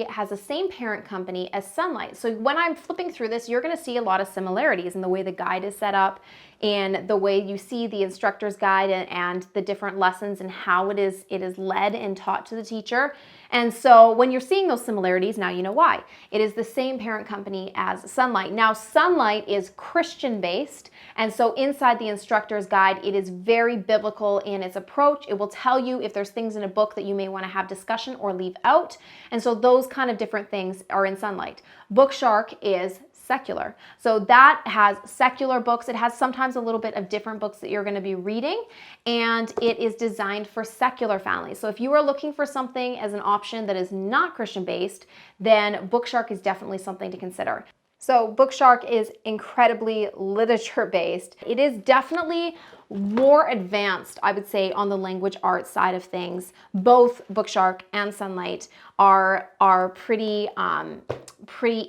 has the same parent company as Sonlight. So when I'm flipping through this, you're going to see a lot of similarities in the way the guide is set up, in the way you see the instructor's guide and the different lessons and how it is led and taught to the teacher. And so when you're seeing those similarities, now you know why. It is the same parent company as Sonlight. Now, Sonlight is Christian-based, and so inside the instructor's guide, it is very biblical in its approach. It will tell you if there's things in a book that you may want to have discussion or leave out. And so those kind of different things are in Sonlight. BookShark is secular. So that has secular books. It has sometimes a little bit of different books that you're going to be reading, and it is designed for secular families. So if you are looking for something as an option that is not Christian-based, then BookShark is definitely something to consider. So BookShark is incredibly literature-based. It is definitely more advanced, I would say, on the language arts side of things. Both BookShark and Sonlight are pretty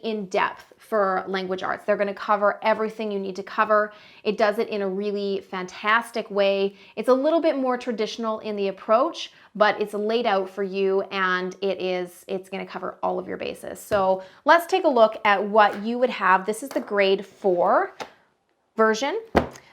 in-depth for language arts. They're going to cover everything you need to cover. It does it in a really fantastic way. It's a little bit more traditional in the approach, but it's laid out for you, and it's going to cover all of your bases. So let's take a look at what you would have. This is the grade 4 version.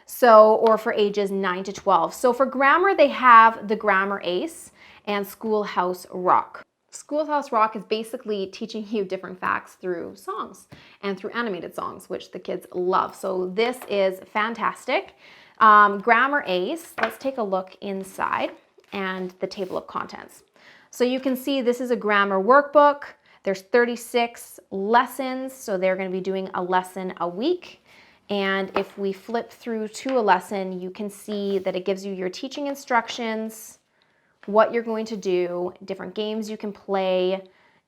So, or for ages 9 to 12. So for grammar, they have the Grammar Ace and Schoolhouse Rock. Schoolhouse Rock is basically teaching you different facts through songs and through animated songs, which the kids love. So this is fantastic. Grammar Ace, let's take a look inside and the table of contents. So you can see this is a grammar workbook. There's 36 lessons, so they're going to be doing a lesson a week. And if we flip through to a lesson, you can see that it gives you your teaching instructions, what you're going to do, different games you can play,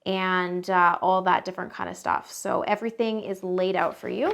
and all that different kind of stuff. So everything is laid out for you.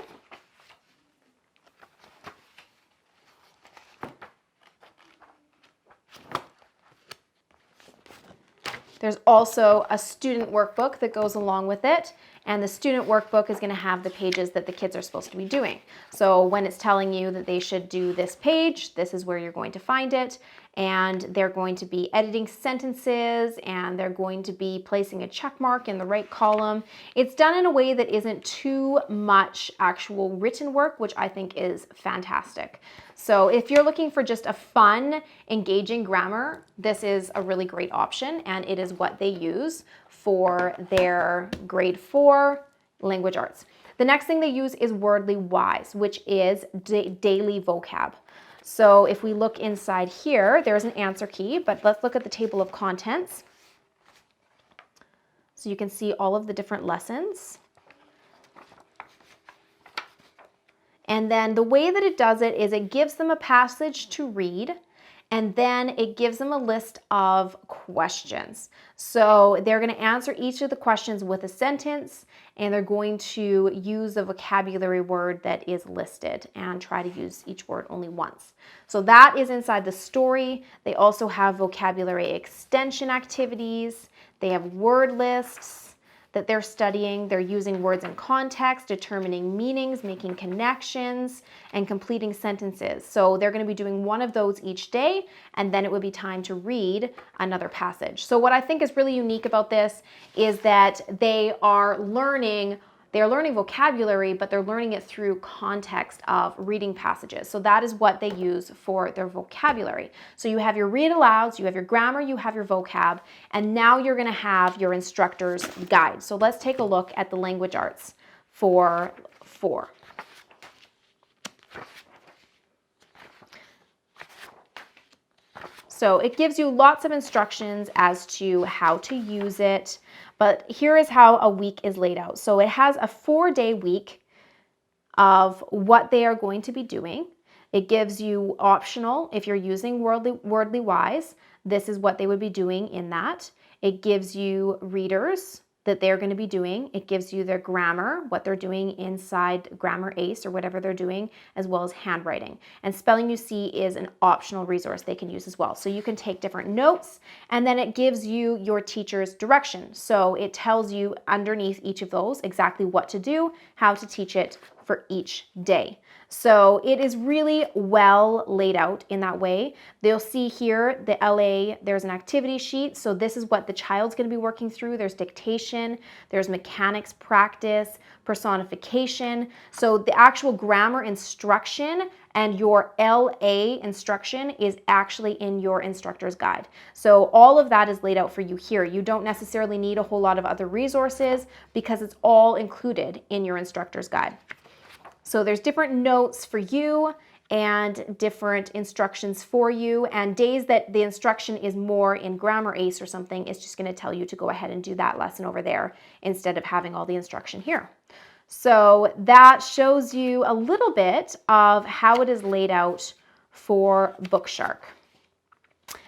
There's also a student workbook that goes along with it. And the student workbook is going to have the pages that the kids are supposed to be doing. So when it's telling you that they should do this page, this is where you're going to find it. And they're going to be editing sentences, and they're going to be placing a check mark in the right column. It's done in a way that isn't too much actual written work, which I think is fantastic. So if you're looking for just a fun, engaging grammar, this is a really great option, and it is what they use for their grade 4 language arts. The next thing they use is Wordly Wise, which is daily vocab. So if we look inside here, there's an answer key, but let's look at the table of contents. So you can see all of the different lessons. And then the way that it does it is it gives them a passage to read, and then it gives them a list of questions. So they're going to answer each of the questions with a sentence, and they're going to use the vocabulary word that is listed and try to use each word only once. So that is inside the story. They also have vocabulary extension activities. They have word lists that they're studying. They're using words in context, determining meanings, making connections, and completing sentences. So they're going to be doing one of those each day, and then it would be time to read another passage. So what I think is really unique about this is that they are learning vocabulary, but they're learning it through context of reading passages. So that is what they use for their vocabulary. So you have your read alouds, you have your grammar, you have your vocab, and now you're going to have your instructor's guide. So let's take a look at the language arts for 4. So it gives you lots of instructions as to how to use it. But here is how a week is laid out. So it has a 4-day week of what they are going to be doing. It gives you optional, if you're using Wordly Wise, this is what they would be doing in that. It gives you readers that they're going to be doing. It gives you their grammar, what they're doing inside Grammar Ace or whatever they're doing, as well as handwriting. And Spelling You See is an optional resource they can use as well. So you can take different notes, and then it gives you your teacher's direction. So it tells you underneath each of those exactly what to do, how to teach it for each day. So it is really well laid out in that way. They'll see here the LA, there's an activity sheet. So this is what the child's going to be working through. There's dictation, there's mechanics practice, personification. So the actual grammar instruction and your LA instruction is actually in your instructor's guide. So all of that is laid out for you here. You don't necessarily need a whole lot of other resources because it's all included in your instructor's guide. So there's different notes for you and different instructions for you, and days that the instruction is more in Grammar Ace or something, it's just going to tell you to go ahead and do that lesson over there instead of having all the instruction here. So that shows you a little bit of how it is laid out for BookShark.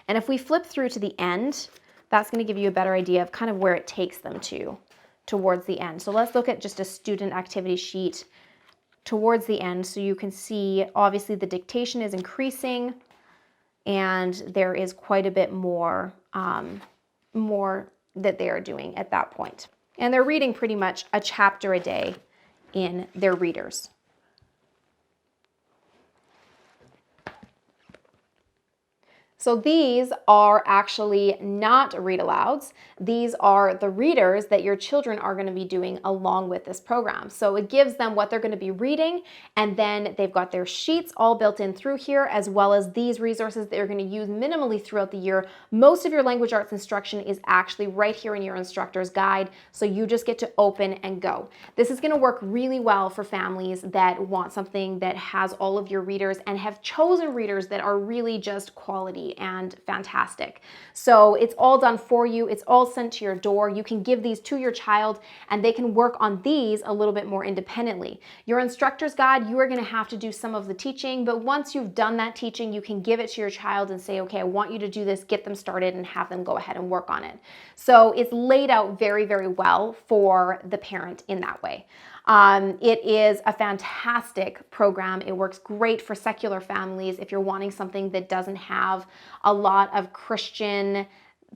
And if we flip through to the end, that's going to give you a better idea of kind of where it takes them towards the end. So let's look at just a student activity sheet towards the end, so you can see obviously the dictation is increasing and there is quite a bit more that they are doing at that point. And they're reading pretty much a chapter a day in their readers. So these are actually not read-alouds. These are the readers that your children are going to be doing along with this program. So it gives them what they're going to be reading, and then they've got their sheets all built in through here, as well as these resources that you're going to use minimally throughout the year. Most of your language arts instruction is actually right here in your instructor's guide, so you just get to open and go. This is going to work really well for families that want something that has all of your readers and have chosen readers that are really just quality and fantastic. So it's all done for you. It's all sent to your door. You can give these to your child and they can work on these a little bit more independently. Your instructor's guide, you are going to have to do some of the teaching, but once you've done that teaching, you can give it to your child and say, okay, I want you to do this, get them started and have them go ahead and work on it. So it's laid out very, very well for the parent in that way. It is a fantastic program. It works great for secular families if you're wanting something that doesn't have a lot of Christian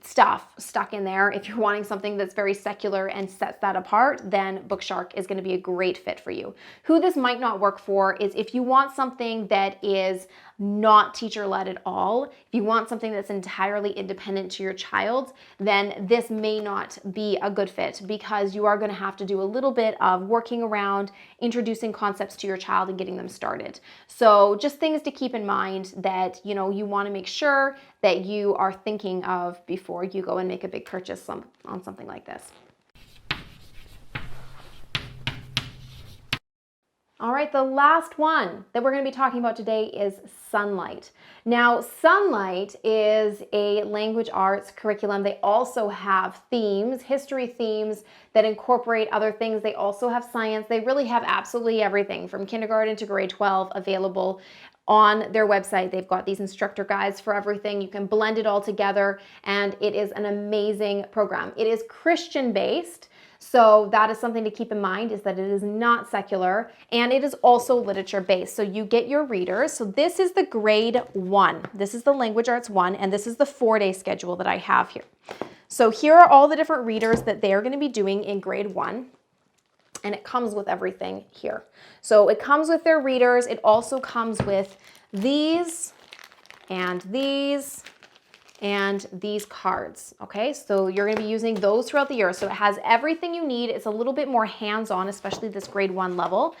stuff stuck in there. If you're wanting something that's very secular and sets that apart, then BookShark is going to be a great fit for you. Who this might not work for is if you want something that is not teacher-led at all, if you want something that's entirely independent to your child, then this may not be a good fit because you are going to have to do a little bit of working around, introducing concepts to your child and getting them started. So just things to keep in mind that, you know, you want to make sure that you are thinking of before you go and make a big purchase on something like this. All right, the last one that we're going to be talking about today is Sonlight. Now, Sonlight is a language arts curriculum. They also have themes, history themes that incorporate other things. They also have science. They really have absolutely everything from kindergarten to grade 12 available on their website. They've got these instructor guides for everything. You can blend it all together, and it is an amazing program. It is Christian-based. So that is something to keep in mind, is that it is not secular, and it is also literature-based. So you get your readers. So this is the grade 1. This is the Language Arts 1, and this is the 4-day schedule that I have here. So here are all the different readers that they are going to be doing in grade 1, and it comes with everything here. So it comes with their readers. It also comes with these and these and these cards, okay? So you're gonna be using those throughout the year. So it has everything you need. It's a little bit more hands-on, especially this grade 1 level.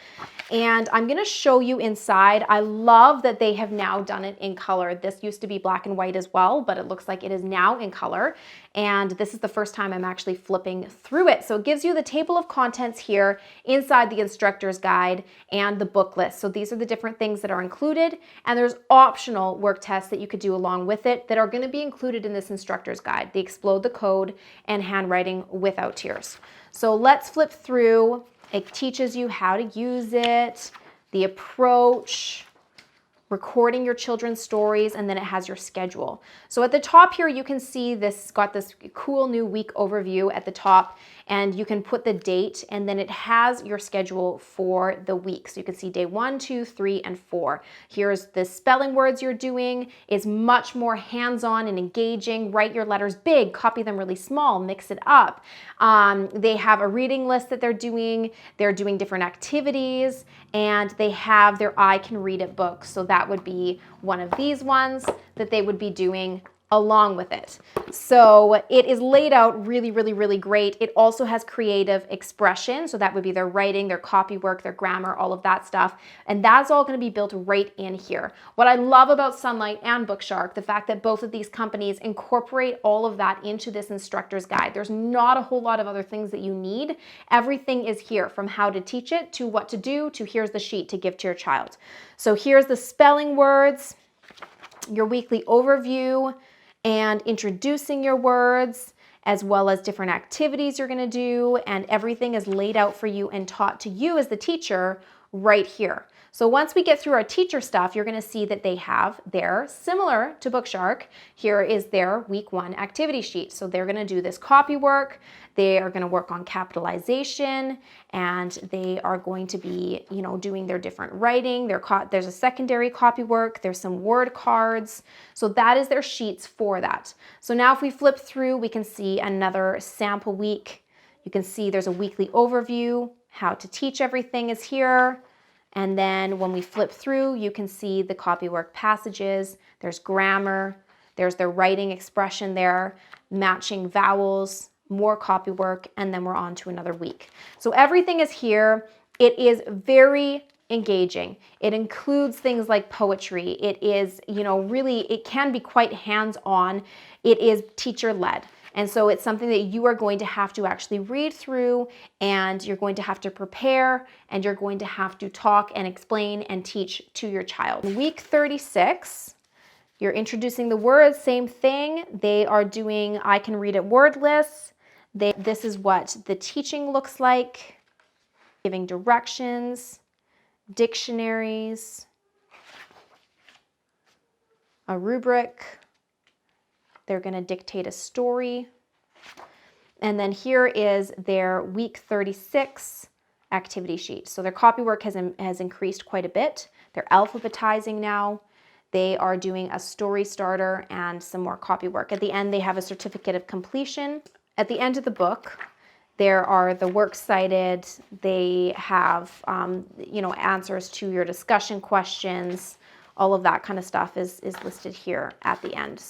And I'm gonna show you inside. I love that they have now done it in color. This used to be black and white as well, but it looks like it is now in color. And this is the first time I'm actually flipping through it. So it gives you the table of contents here inside the instructor's guide and the book list. So these are the different things that are included, and there's optional work tests that you could do along with it that are going to be included in this instructor's guide. The Explode the Code and Handwriting Without Tears. So let's flip through. It teaches you how to use it, the approach, recording your children's stories, and then it has your schedule. So at the top here, you can see this got this cool new week overview at the top, and you can put the date, and then it has your schedule for the week. So you can see day 1, 2, 3, and 4. Here's the spelling words you're doing. It's much more hands-on and engaging. Write your letters big, copy them really small, mix it up. They have a reading list that they're doing. They're doing different activities, and they have their I Can Read It books. So that would be one of these ones that they would be doing along with it. So it is laid out really, really, really great. It also has creative expression. So that would be their writing, their copy work, their grammar, all of that stuff. And that's all going to be built right in here. What I love about Sonlight and BookShark, the fact that both of these companies incorporate all of that into this instructor's guide. There's not a whole lot of other things that you need. Everything is here, from how to teach it to what to do to here's the sheet to give to your child. So here's the spelling words, your weekly overview, and introducing your words, as well as different activities you're going to do, and everything is laid out for you and taught to you as the teacher right here. So once we get through our teacher stuff, you're going to see that they have their, similar to BookShark, here is their week 1 activity sheet. So they're going to do this copy work, they are going to work on capitalization, and they are going to be, doing their different writing. There's a secondary copy work, there's some word cards. So that is their sheets for that. So now if we flip through, we can see another sample week. You can see there's a weekly overview, how to teach everything is here. And then when we flip through, you can see the copywork passages, there's grammar, there's their writing expression there, matching vowels, more copywork, and then we're on to another week. So everything is here. It is very engaging. It includes things like poetry. It is, really, it can be quite hands-on. It is teacher-led. And so it's something that you are going to have to actually read through, and you're going to have to prepare, and you're going to have to talk and explain and teach to your child. Week 36, you're introducing the words, same thing. They are doing I Can Read It word lists. This is what the teaching looks like, giving directions, dictionaries, a rubric. They're going to dictate a story. And then here is their week 36 activity sheet. So their copywork has increased quite a bit. They're alphabetizing now. They are doing a story starter and some more copywork. At the end, they have a certificate of completion. At the end of the book, there are the works cited. They have, answers to your discussion questions. All of that kind of stuff is listed here at the end.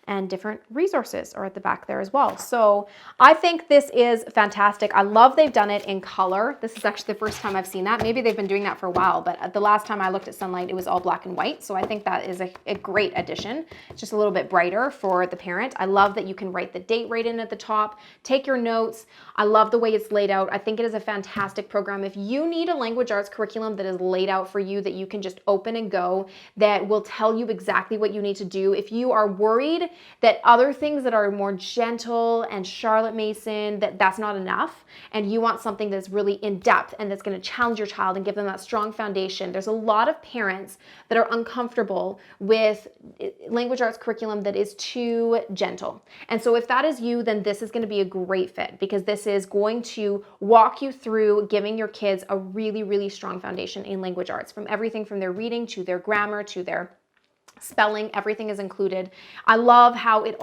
And different resources are at the back there as well. So I think this is fantastic. I love they've done it in color. This is actually the first time I've seen that. Maybe they've been doing that for a while, but the last time I looked at Sonlight, it was all black and white. So I think that is a great addition. It's just a little bit brighter for the parent. I love that you can write the date right in at the top, take your notes. I love the way it's laid out. I think it is a fantastic program. If you need a language arts curriculum that is laid out for you, that you can just open and go, that will tell you exactly what you need to do. If you are worried that other things that are more gentle and Charlotte Mason, that's not enough, and you want something that's really in depth and that's going to challenge your child and give them that strong foundation. There's a lot of parents that are uncomfortable with language arts curriculum that is too gentle. And so if that is you, then this is going to be a great fit, because this is going to walk you through giving your kids a really, really strong foundation in language arts, from everything from their reading to their grammar to their spelling. Everything is included. I love how it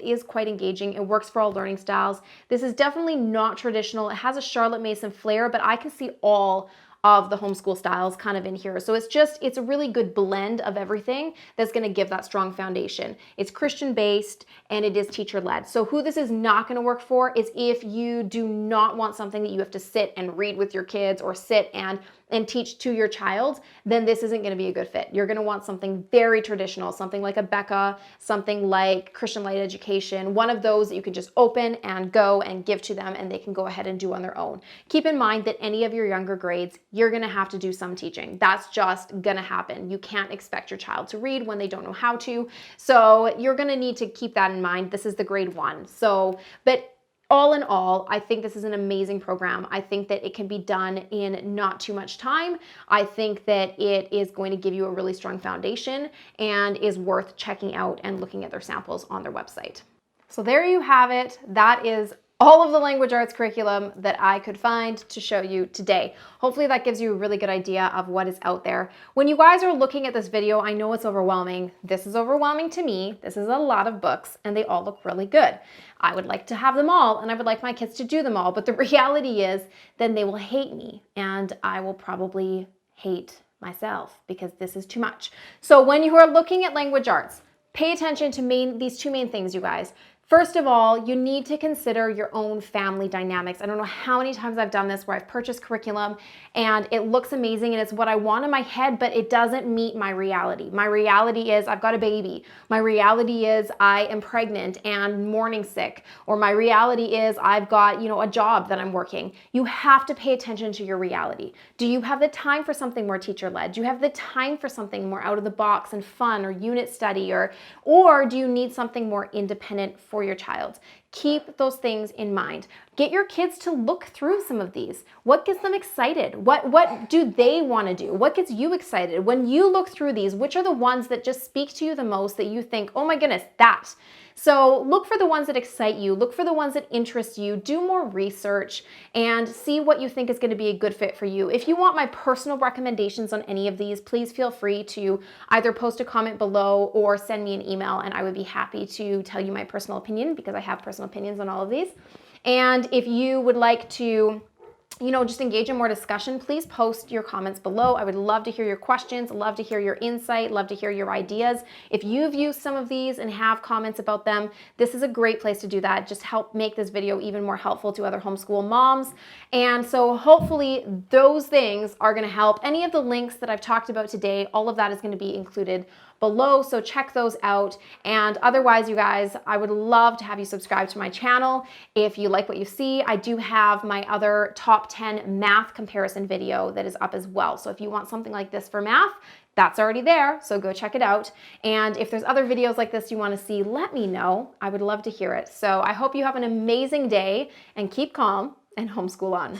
is quite engaging. It works for all learning styles. This is definitely not traditional. It has a Charlotte Mason flair, but I can see all of the homeschool styles kind of in here. So it's a really good blend of everything that's going to give that strong foundation. It's Christian based and it is teacher led. So who this is not going to work for is if you do not want something that you have to sit and read with your kids or sit and teach to your child, then this isn't going to be a good fit. You're going to want something very traditional, something like Abeka, something like Christian Light Education, one of those that you can just open and go and give to them and they can go ahead and do on their own. Keep in mind that any of your younger grades, you're going to have to do some teaching. That's just going to happen. You can't expect your child to read when they don't know how to. So you're going to need to keep that in mind. This is the grade 1. So, but all in all, I think this is an amazing program. I think that it can be done in not too much time. I think that it is going to give you a really strong foundation and is worth checking out and looking at their samples on their website. So there you have it. That is all of the language arts curriculum that I could find to show you today. Hopefully that gives you a really good idea of what is out there. When you guys are looking at this video, I know it's overwhelming. This is overwhelming to me. This is a lot of books and they all look really good. I would like to have them all and I would like my kids to do them all, but the reality is then they will hate me and I will probably hate myself because this is too much. So when you are looking at language arts, pay attention to these two main things, you guys. First of all, you need to consider your own family dynamics. I don't know how many times I've done this where I've purchased curriculum and it looks amazing and it's what I want in my head, but it doesn't meet my reality. My reality is I've got a baby. My reality is I am pregnant and morning sick. Or my reality is I've got, a job that I'm working. You have to pay attention to your reality. Do you have the time for something more teacher-led? Do you have the time for something more out of the box and fun or unit study? Or do you need something more independent for your child? Keep those things in mind. Get your kids to look through some of these. What gets them excited? What do they want to do? What gets you excited? When you look through these, which are the ones that just speak to you the most that you think, oh my goodness, that. So look for the ones that excite you. Look for the ones that interest you. Do more research and see what you think is going to be a good fit for you. If you want my personal recommendations on any of these, please feel free to either post a comment below or send me an email and I would be happy to tell you my personal opinion because I have personal opinions on all of these. And if you would like to just engage in more discussion, please post your comments below. I would love to hear your questions, love to hear your insight, love to hear your ideas. If you've used some of these and have comments about them, this is a great place to do that. Just help make this video even more helpful to other homeschool moms. And so hopefully those things are going to help. Any of the links that I've talked about today, all of that is going to be included below, so check those out. And otherwise, you guys, I would love to have you subscribe to my channel. If you like what you see, I do have my other top 10 math comparison video that is up as well. So if you want something like this for math, that's already there, so go check it out. And if there's other videos like this you want to see, let me know. I would love to hear it. So I hope you have an amazing day and keep calm and homeschool on.